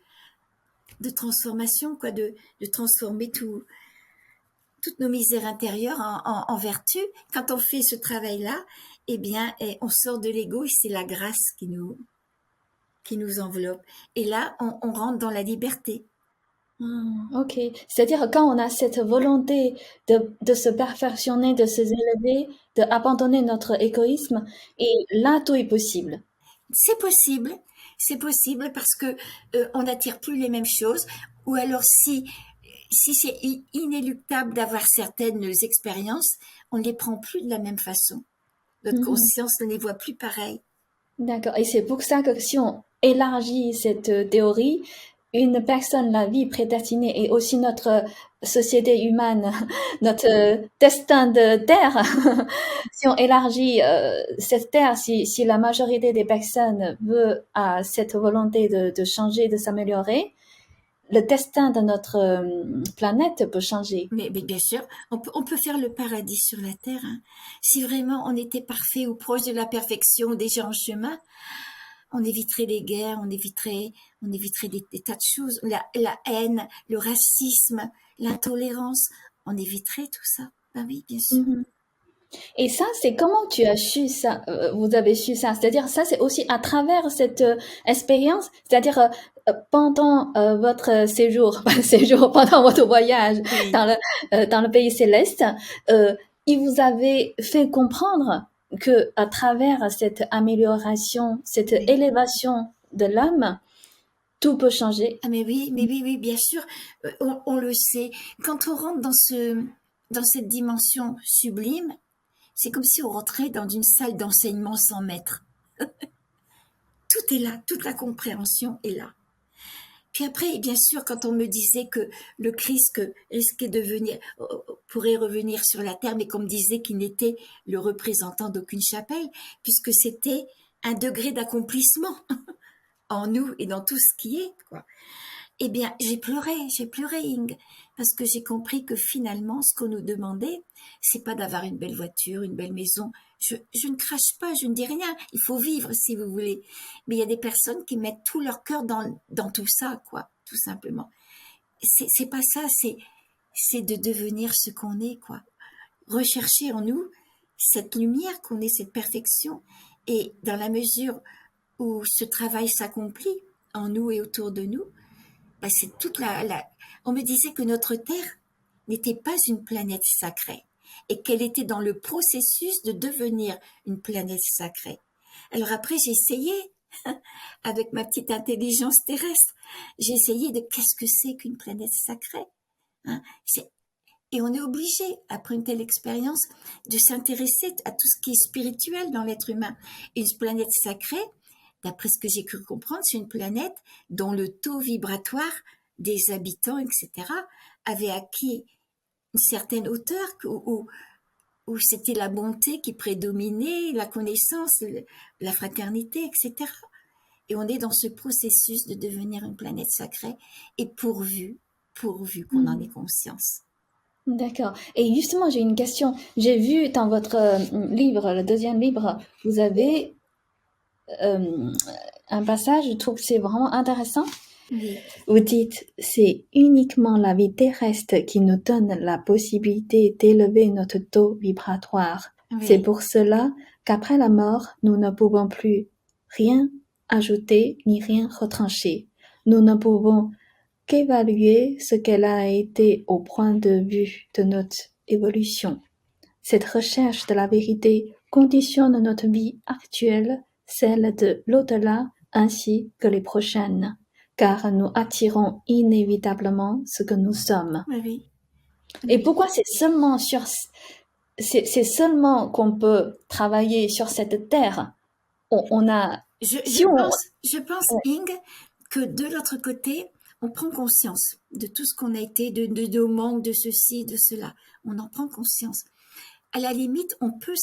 transformation, de transformer toutes nos misères intérieures en vertu, quand on fait ce travail-là, eh bien, on sort de l'ego et c'est la grâce qui nous enveloppe. Et là, on rentre dans la liberté. Ok. C'est-à-dire quand on a cette volonté de se perfectionner, de se élever, d'abandonner notre égoïsme, et là, tout est possible. C'est possible parce que on n'attire plus les mêmes choses, ou alors si c'est inéluctable d'avoir certaines expériences, on ne les prend plus de la même façon. Notre conscience ne les voit plus pareilles. D'accord. Et c'est pour ça que si on élargit cette théorie, une personne, la vie prédestinée et aussi notre société humaine, notre destin de terre, si on élargit cette terre, si la majorité des personnes veut cette volonté de changer, de s'améliorer, le destin de notre planète peut changer. Mais bien sûr, on peut faire le paradis sur la terre. Hein. Si vraiment on était parfait ou proche de la perfection, déjà en chemin, on éviterait les guerres, on éviterait des tas de choses, la haine, le racisme, l'intolérance, on éviterait tout ça. Ben oui, bien sûr. Mhm. Et ça, c'est comment tu as su ça, vous avez su ça? C'est-à-dire, ça, c'est aussi à travers cette expérience, c'est-à-dire pendant votre séjour, pendant votre voyage Oui. dans le pays céleste, il vous avait fait comprendre que à travers cette amélioration, cette Oui. élévation de l'âme, tout peut changer. Ah mais oui, bien sûr, on le sait. Quand on rentre dans cette dimension sublime, c'est comme si on rentrait dans une salle d'enseignement sans maître. Tout est là, toute la compréhension est là. Puis après, bien sûr, quand on me disait que le Christ risquait de venir, pourrait revenir sur la terre, mais qu'on me disait qu'il n'était le représentant d'aucune chapelle, puisque c'était un degré d'accomplissement en nous et dans tout ce qui est, quoi. Eh bien, j'ai pleuré, Ing, parce que j'ai compris que finalement, ce qu'on nous demandait, c'est pas d'avoir une belle voiture, une belle maison. Je ne crache pas, je ne dis rien. Il faut vivre, si vous voulez. Mais il y a des personnes qui mettent tout leur cœur dans tout ça, quoi, tout simplement. C'est pas ça, c'est de devenir ce qu'on est, quoi. Rechercher en nous cette lumière qu'on est, cette perfection. Et dans la mesure où ce travail s'accomplit en nous et autour de nous, ben c'est toute on me disait que notre Terre n'était pas une planète sacrée et qu'elle était dans le processus de devenir une planète sacrée. Alors après, j'ai essayé, avec ma petite intelligence terrestre, j'ai essayé de qu'est-ce que c'est qu'une planète sacrée, hein. Et on est obligé, après une telle expérience, de s'intéresser à tout ce qui est spirituel dans l'être humain. Une planète sacrée, d'après ce que j'ai cru comprendre, c'est une planète dont le taux vibratoire des habitants, etc., avait acquis une certaine hauteur, où c'était la bonté qui prédominait, la connaissance, la fraternité, etc. Et on est dans ce processus de devenir une planète sacrée, et pourvu qu'on en ait conscience. D'accord. Et justement, j'ai une question. J'ai vu dans votre livre, le deuxième livre, vous avez un passage, je trouve que c'est vraiment intéressant. Oui. Vous dites, c'est uniquement la vie terrestre qui nous donne la possibilité d'élever notre taux vibratoire. Oui. C'est pour cela qu'après la mort, nous ne pouvons plus rien ajouter ni rien retrancher. Nous ne pouvons qu'évaluer ce qu'elle a été au point de vue de notre évolution. Cette recherche de la vérité conditionne notre vie actuelle, celle de l'au-delà ainsi que les prochaines, car nous attirons inévitablement ce que nous sommes. Oui. Et pourquoi c'est seulement qu'on peut travailler sur cette terre? Je pense, Ouais. Ing, que de l'autre côté, on prend conscience de tout ce qu'on a été, de nos manques, de ceci, de cela. On en prend conscience. À la limite, on peut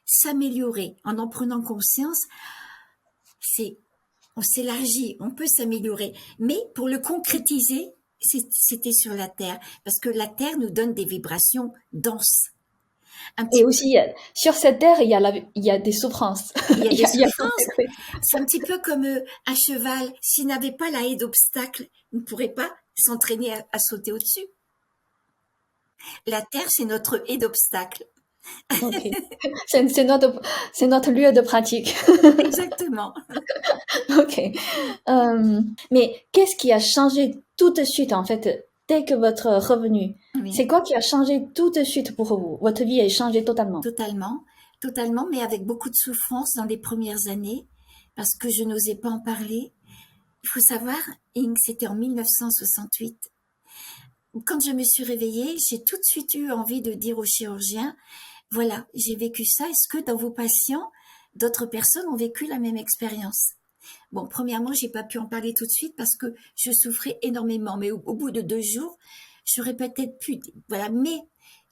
s'améliorer en prenant conscience. On s'élargit, on peut s'améliorer. Mais pour le concrétiser, c'était sur la Terre, parce que la Terre nous donne des vibrations denses. Et aussi, sur cette terre, il y a des souffrances. Il y a des souffrances. C'est un petit peu comme un cheval. S'il n'avait pas la haie d'obstacles, il ne pourrait pas s'entraîner à sauter au-dessus. La terre, c'est notre haie d'obstacles. Okay. C'est notre lieu de pratique. Exactement. Ok. Mais qu'est-ce qui a changé tout de suite, en fait, dès que votre revenu? Oui. C'est quoi qui a changé tout de suite pour vous? Votre vie a changé totalement. Totalement, mais avec beaucoup de souffrance dans les premières années, parce que je n'osais pas en parler. Il faut savoir, Ing, c'était en 1968. Quand je me suis réveillée, j'ai tout de suite eu envie de dire au chirurgien, voilà, j'ai vécu ça. Est-ce que dans vos patients, d'autres personnes ont vécu la même expérience? Bon, premièrement, j'ai pas pu en parler tout de suite parce que je souffrais énormément. Mais au bout de 2 jours, j'aurais peut-être pu, voilà. Mais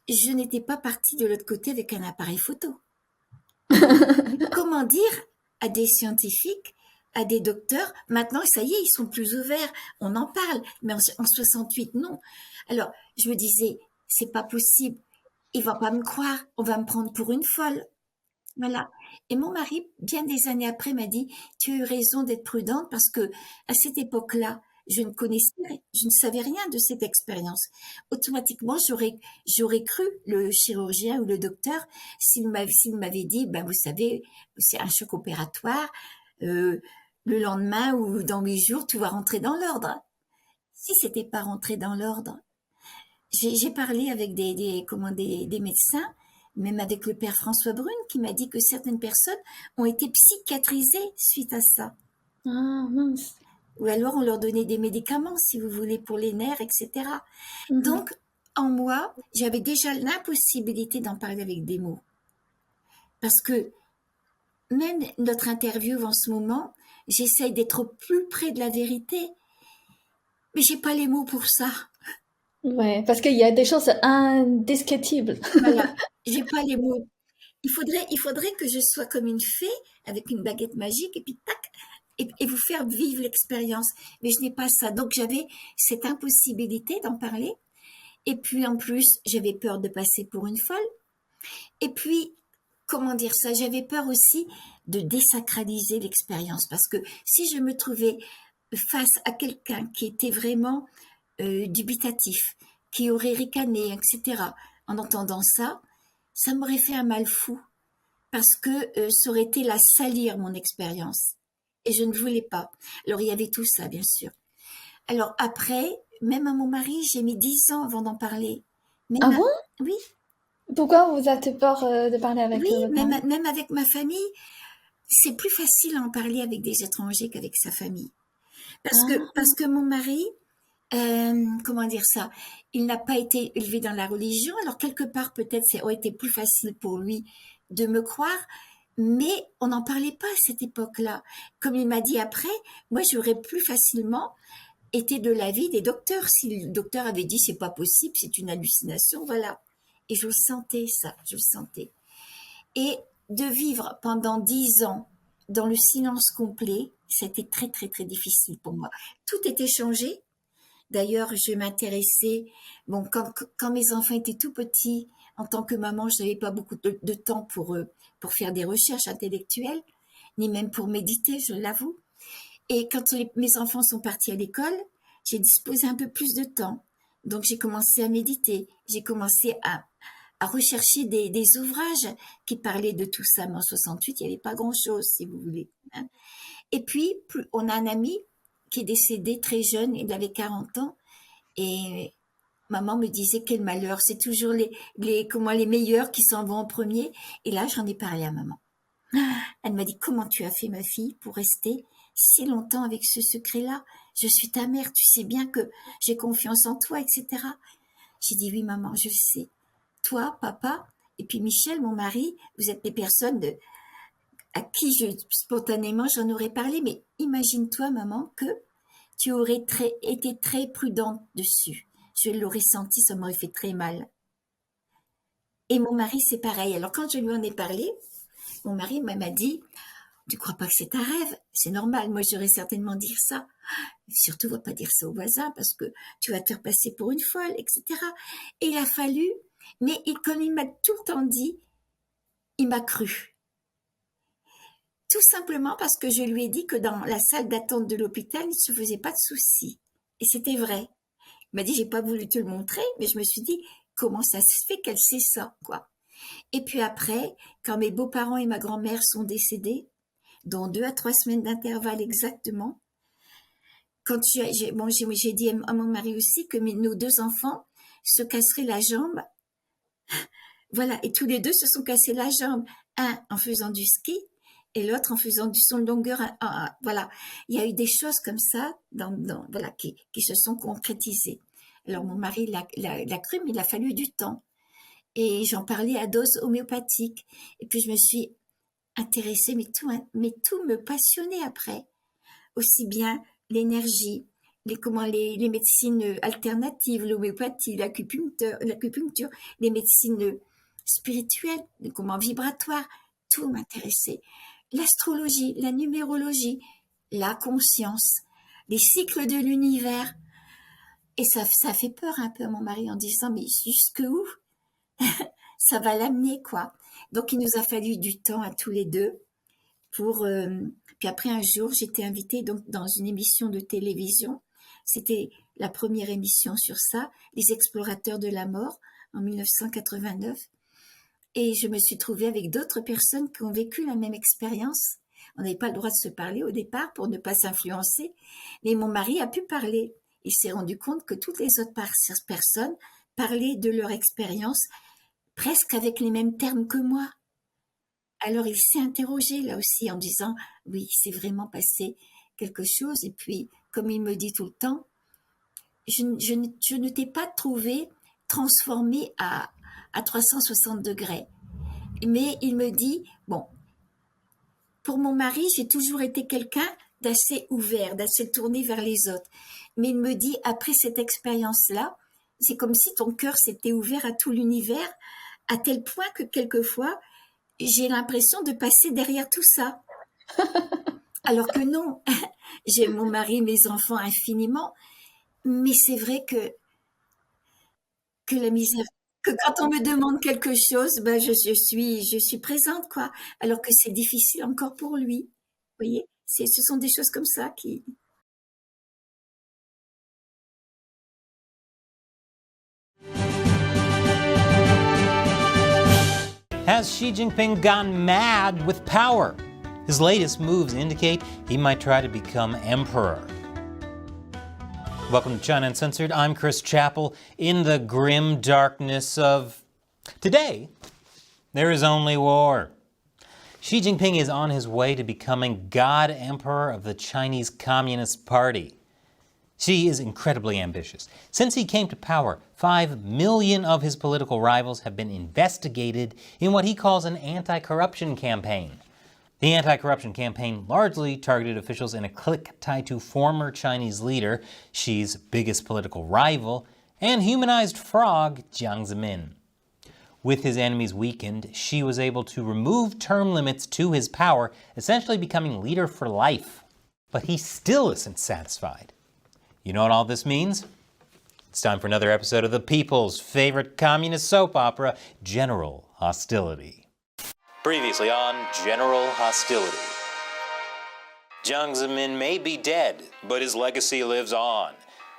je n'étais pas partie de l'autre côté avec un appareil photo. Comment dire à des scientifiques, à des docteurs, maintenant, ça y est, ils sont plus ouverts, on en parle, mais en 68, non. Alors, je me disais, c'est pas possible, il va pas me croire, on va me prendre pour une folle. Voilà. Et mon mari, bien des années après, m'a dit, tu as eu raison d'être prudente parce que à cette époque-là, je ne savais rien de cette expérience. Automatiquement, j'aurais cru le chirurgien ou le docteur s'il m'avait dit, ben, vous savez, c'est un choc opératoire, euh, le lendemain ou dans 8 jours, tout va rentrer dans l'ordre. Si c'était pas rentré dans l'ordre, j'ai parlé avec des médecins, même avec le père François Brune, qui m'a dit que certaines personnes ont été psychiatrisées suite à ça. Ah, mince. Ou alors on leur donnait des médicaments, si vous voulez, pour les nerfs, etc. Mhm. Donc, en moi, j'avais déjà l'impossibilité d'en parler avec des mots. Parce que même notre interview en ce moment, j'essaye d'être au plus près de la vérité, mais j'ai pas les mots pour ça. Ouais, parce qu'il y a des choses indescriptibles. Voilà, j'ai pas les mots. Il faudrait que je sois comme une fée avec une baguette magique et puis tac, et vous faire vivre l'expérience. Mais je n'ai pas ça. Donc j'avais cette impossibilité d'en parler. Et puis en plus, j'avais peur de passer pour une folle. Et puis, comment dire ça? J'avais peur aussi de désacraliser l'expérience. Parce que si je me trouvais face à quelqu'un qui était vraiment dubitatif, qui aurait ricané, etc., en entendant ça, ça m'aurait fait un mal fou. Parce que ça aurait été la salir, mon expérience. Et je ne voulais pas. Alors, il y avait tout ça, bien sûr. Alors, après, même à mon mari, j'ai mis 10 ans avant d'en parler. Même Ah bon? Oui, Pourquoi vous avez peur de parler avec oui, votre mari? même avec ma famille, c'est plus facile à en parler avec des étrangers qu'avec sa famille. Ah, Parce que mon mari, comment dire ça, il n'a pas été élevé dans la religion, alors quelque part peut-être ça aurait été plus facile pour lui de me croire, mais on n'en parlait pas à cette époque-là. Comme il m'a dit après, moi j'aurais plus facilement été de l'avis des docteurs si le docteur avait dit c'est pas possible, c'est une hallucination, voilà. Et je le sentais ça, je le sentais. Et de vivre pendant 10 ans dans le silence complet, c'était très très très difficile pour moi. Tout était changé. D'ailleurs, je m'intéressais, bon, quand mes enfants étaient tout petits, en tant que maman, je n'avais pas beaucoup de temps pour faire des recherches intellectuelles, ni même pour méditer, je l'avoue. Et quand mes enfants sont partis à l'école, j'ai disposé un peu plus de temps. Donc, j'ai commencé à méditer, j'ai commencé à rechercher des ouvrages qui parlaient de tout ça. Mais en 68, il n'y avait pas grand-chose, si vous voulez. Hein. Et puis, on a un ami qui est décédé très jeune, il avait 40 ans, et maman me disait quel malheur, c'est toujours les meilleurs qui s'en vont en premier. Et là, j'en ai parlé à maman. Elle m'a dit, comment tu as fait, ma fille, pour rester si longtemps avec ce secret-là? Je suis ta mère, tu sais bien que j'ai confiance en toi, etc. J'ai dit, oui, maman, je le sais. Toi, papa, et puis Michel, mon mari, vous êtes les personnes à qui spontanément j'en aurais parlé, mais imagine-toi, maman, que tu aurais été très prudente dessus. Je l'aurais senti, ça m'aurait fait très mal. Et mon mari, c'est pareil. Alors, quand je lui en ai parlé, mon mari m'a dit, tu crois pas que c'est un rêve? C'est normal. Moi, j'aurais certainement dit ça. Surtout, va pas dire ça aux voisins parce que tu vas te faire passer pour une folle, etc. Et il a fallu, mais comme il m'a tout le temps dit, il m'a cru. Tout simplement parce que je lui ai dit que dans la salle d'attente de l'hôpital, il ne se faisait pas de soucis. Et c'était vrai. Il m'a dit, j'ai pas voulu te le montrer, mais je me suis dit, comment ça se fait qu'elle sait ça, quoi. Et puis après, quand mes beaux-parents et ma grand-mère sont décédés, dans 2 à 3 semaines d'intervalle exactement, quand j'ai dit à mon mari aussi que nos 2 enfants se casseraient la jambe. Voilà, et tous les 2 se sont cassés la jambe. Un en faisant du ski et l'autre en faisant du saut de longueur. Voilà, il y a eu des choses comme ça voilà, qui se sont concrétisées. Alors mon mari l'a cru, mais il a fallu du temps. Et j'en parlais à dose homéopathique. Et puis je me suis intéressée, mais tout me passionnait après. aussi bien l'énergie, les médecines alternatives, l'homéopathie, l'acupuncture, les médecines spirituelles, comment vibratoires, tout m'intéressait. L'astrologie, la numérologie, la conscience, les cycles de l'univers. Et ça fait peur un peu à mon mari en disant, mais jusqu'où ça va l'amener, quoi. Donc, il nous a fallu du temps à tous les deux pour... Puis après, un jour, j'étais invitée donc, dans une émission de télévision. C'était la première émission sur ça, Les Explorateurs de la Mort, en 1989. Et je me suis trouvée avec d'autres personnes qui ont vécu la même expérience. On n'avait pas le droit de se parler au départ pour ne pas s'influencer. Mais mon mari a pu parler. Il s'est rendu compte que toutes les autres personnes parlaient de leur expérience presque avec les mêmes termes que moi. Alors il s'est interrogé là aussi en disant « Oui, c'est vraiment passé quelque chose. » Et puis, comme il me dit tout le temps, je ne t'ai pas trouvé transformée à 360 degrés. Mais il me dit « Bon, pour mon mari, j'ai toujours été quelqu'un d'assez ouvert, d'assez tourné vers les autres. Mais il me dit « Après cette expérience-là, c'est comme si ton cœur s'était ouvert à tout l'univers, à tel point que quelquefois, j'ai l'impression de passer derrière tout ça. » Alors que non, j'aime mon mari, mes enfants infiniment, mais c'est vrai que la misère, que quand on me demande quelque chose, ben je suis présente, quoi. Alors que c'est difficile encore pour lui. Vous voyez, ce sont des choses comme ça qui... Has Xi Jinping gone mad with power? His latest moves indicate he might try to become emperor. Welcome to China Uncensored. I'm Chris Chappell. In the grim darkness of today, there is only war. Xi Jinping is on his way to becoming God Emperor of the Chinese Communist Party. Xi is incredibly ambitious. Since he came to power, 5 million of his political rivals have been investigated in what he calls an anti-corruption campaign. The anti-corruption campaign largely targeted officials in a clique tied to former Chinese leader, Xi's biggest political rival, and humanized frog Jiang Zemin. With his enemies weakened, Xi was able to remove term limits to his power, essentially becoming leader for life. But he still isn't satisfied. You know what all this means? It's time for another episode of the people's favorite communist soap opera, General Hostility. Previously on General Hostility. Jiang Zemin may be dead, but his legacy lives on.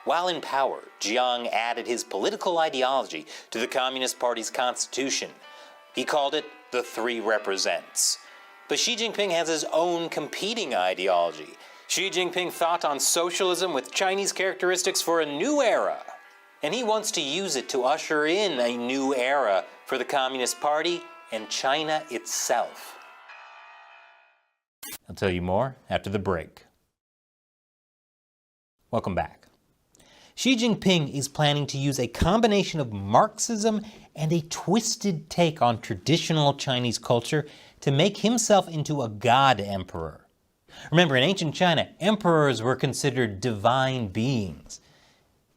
While in power, Jiang added his political ideology to the Communist Party's constitution. He called it the Three Represents. But Xi Jinping has his own competing ideology. Xi Jinping thought on socialism with Chinese characteristics for a new era. And he wants to use it to usher in a new era for the Communist Party and China itself. I'll tell you more after the break. Welcome back. Xi Jinping is planning to use a combination of Marxism and a twisted take on traditional Chinese culture to make himself into a god emperor. Remember, in ancient China, emperors were considered divine beings.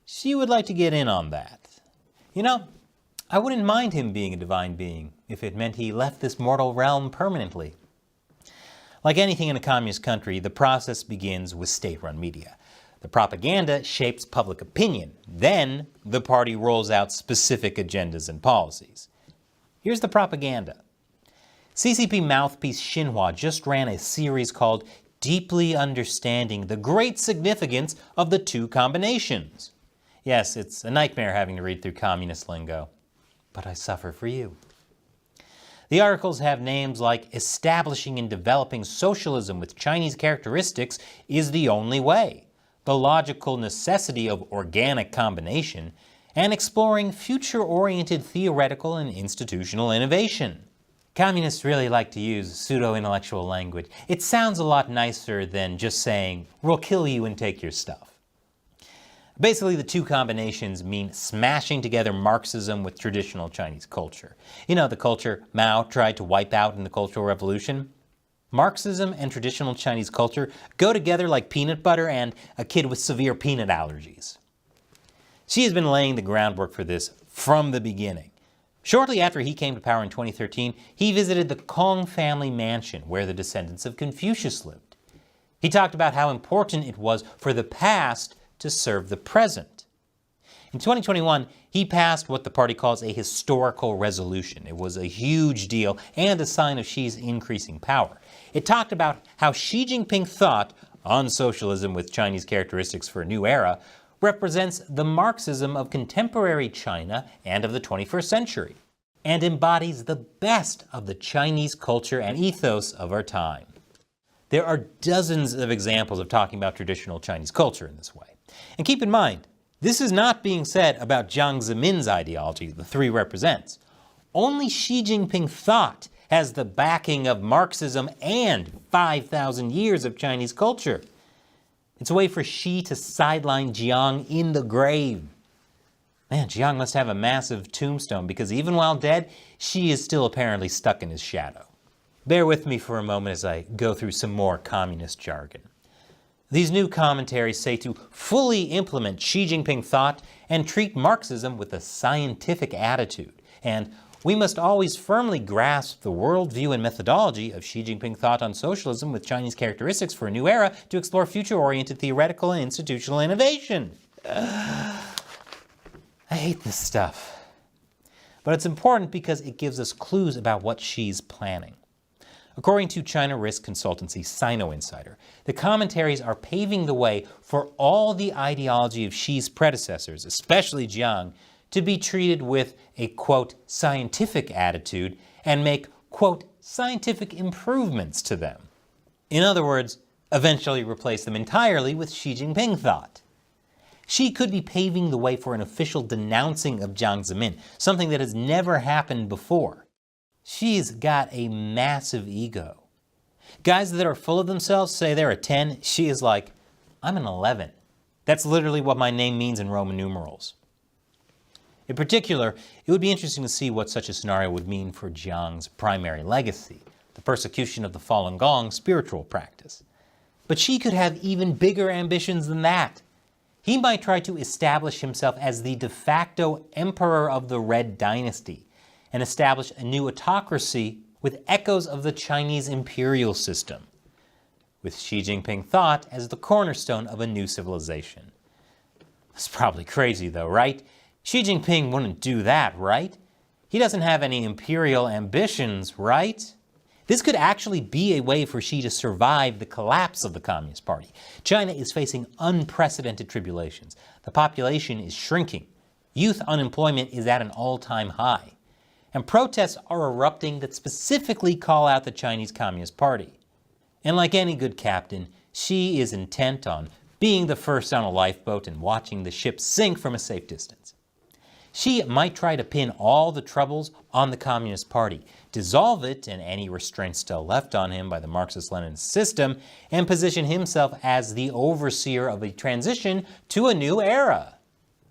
Xi would like to get in on that. You know, I wouldn't mind him being a divine being if it meant he left this mortal realm permanently. Like anything in a communist country, the process begins with state-run media. The propaganda shapes public opinion. Then, the party rolls out specific agendas and policies. Here's the propaganda. CCP mouthpiece Xinhua just ran a series called Deeply Understanding the Great Significance of the Two Combinations. Yes, it's a nightmare having to read through communist lingo, but I suffer for you. The articles have names like Establishing and Developing Socialism with Chinese Characteristics is the Only Way, The Logical Necessity of Organic Combination, and Exploring Future-Oriented Theoretical and Institutional Innovation. Communists really like to use pseudo-intellectual language. It sounds a lot nicer than just saying, we'll kill you and take your stuff. Basically, the two combinations mean smashing together Marxism with traditional Chinese culture. You know, the culture Mao tried to wipe out in the Cultural Revolution? Marxism and traditional Chinese culture go together like peanut butter and a kid with severe peanut allergies. Xi has been laying the groundwork for this from the beginning. Shortly after he came to power in 2013, he visited the Kong family mansion where the descendants of Confucius lived. He talked about how important it was for the past to serve the present. In 2021, he passed what the party calls a historical resolution. It was a huge deal and a sign of Xi's increasing power. It talked about how Xi Jinping thought on socialism with Chinese characteristics for a new era represents the Marxism of contemporary China and of the 21st century, and embodies the best of the Chinese culture and ethos of our time. There are dozens of examples of talking about traditional Chinese culture in this way. And keep in mind, this is not being said about Jiang Zemin's ideology the three represents. Only Xi Jinping thought has the backing of Marxism and 5,000 years of Chinese culture. It's a way for Xi to sideline Jiang in the grave. Man, Jiang must have a massive tombstone because even while dead, Xi is still apparently stuck in his shadow. Bear with me for a moment as I go through some more communist jargon. These new commentaries say to fully implement Xi Jinping thought and treat Marxism with a scientific attitude. And we must always firmly grasp the worldview and methodology of Xi Jinping thought on socialism with Chinese characteristics for a new era to explore future-oriented theoretical and institutional innovation. I hate this stuff. But it's important because it gives us clues about what Xi's planning. According to China risk consultancy Sino Insider, the commentaries are paving the way for all the ideology of Xi's predecessors, especially Jiang, to be treated with a, quote, scientific attitude and make, quote, scientific improvements to them. In other words, eventually replace them entirely with Xi Jinping thought. Xi could be paving the way for an official denouncing of Jiang Zemin, something that has never happened before. Xi's got a massive ego. Guys that are full of themselves say they're a 10, Xi is like, I'm an 11. That's literally what my name means in Roman numerals. In particular, it would be interesting to see what such a scenario would mean for Jiang's primary legacy, the persecution of the Falun Gong spiritual practice. But Xi could have even bigger ambitions than that. He might try to establish himself as the de facto emperor of the Red Dynasty and establish a new autocracy with echoes of the Chinese imperial system, with Xi Jinping thought as the cornerstone of a new civilization. It's probably crazy though, right? Xi Jinping wouldn't do that, right? He doesn't have any imperial ambitions, right? This could actually be a way for Xi to survive the collapse of the Communist Party. China is facing unprecedented tribulations. The population is shrinking. Youth unemployment is at an all-time high. And protests are erupting that specifically call out the Chinese Communist Party. And like any good captain, Xi is intent on being the first on a lifeboat and watching the ship sink from a safe distance. Xi might try to pin all the troubles on the Communist Party, dissolve it and any restraints still left on him by the Marxist-Leninist system, and position himself as the overseer of a transition to a new era.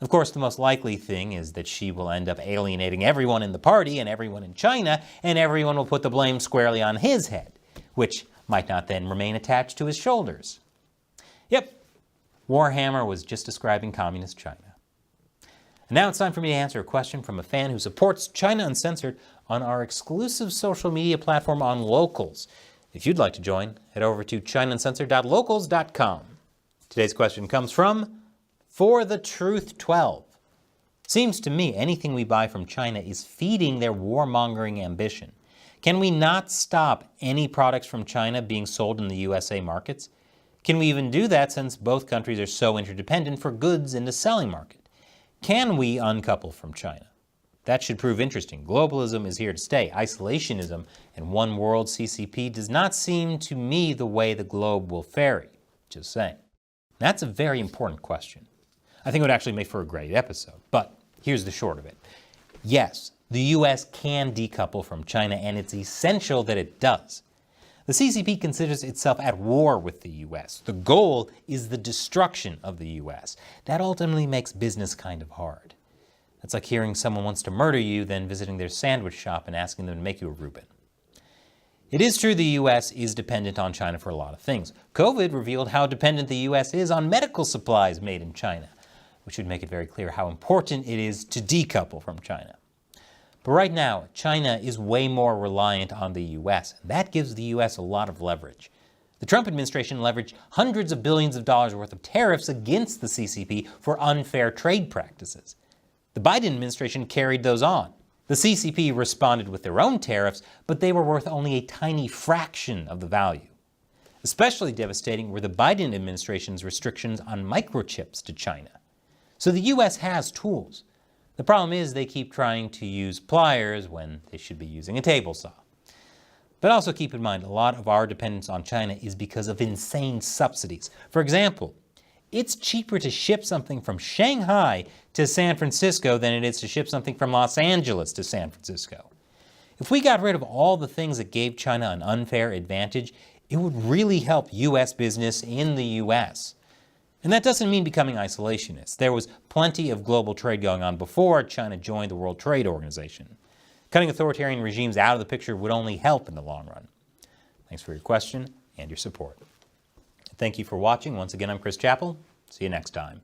Of course, the most likely thing is that Xi will end up alienating everyone in the party and everyone in China, and everyone will put the blame squarely on his head, which might not then remain attached to his shoulders. Yep, Warhammer was just describing communist China. And now it's time for me to answer a question from a fan who supports China Uncensored on our exclusive social media platform on Locals. If you'd like to join, head over to ChinaUncensored.locals.com. Today's question comes from For the Truth 12. Seems to me anything we buy from China is feeding their warmongering ambition. Can we not stop any products from China being sold in the USA markets? Can we even do that since both countries are so interdependent for goods in the selling market? Can we uncouple from China? That should prove interesting. Globalism is here to stay. Isolationism and one world CCP does not seem to me the way the globe will ferry. Just saying. That's a very important question. I think it would actually make for a great episode, but here's the short of it. Yes, the US can decouple from China, and it's essential that it does. The CCP considers itself at war with the US. The goal is the destruction of the US. That ultimately makes business kind of hard. That's like hearing someone wants to murder you, then visiting their sandwich shop and asking them to make you a Reuben. It is true the U.S. is dependent on China for a lot of things. COVID revealed how dependent the U.S. is on medical supplies made in China, which would make it very clear how important it is to decouple from China. But right now, China is way more reliant on the U.S., and that gives the U.S. a lot of leverage. The Trump administration leveraged hundreds of billions of dollars worth of tariffs against the CCP for unfair trade practices. The Biden administration carried those on. The CCP responded with their own tariffs, but they were worth only a tiny fraction of the value. Especially devastating were the Biden administration's restrictions on microchips to China. So the U.S. has tools. The problem is they keep trying to use pliers when they should be using a table saw. But also keep in mind, a lot of our dependence on China is because of insane subsidies. For example, it's cheaper to ship something from Shanghai to San Francisco than it is to ship something from Los Angeles to San Francisco. If we got rid of all the things that gave China an unfair advantage, it would really help U.S. business in the U.S. And that doesn't mean becoming isolationist. There was plenty of global trade going on before China joined the World Trade Organization. Cutting authoritarian regimes out of the picture would only help in the long run. Thanks for your question and your support. Thank you for watching. Once again, I'm Chris Chappell. See you next time.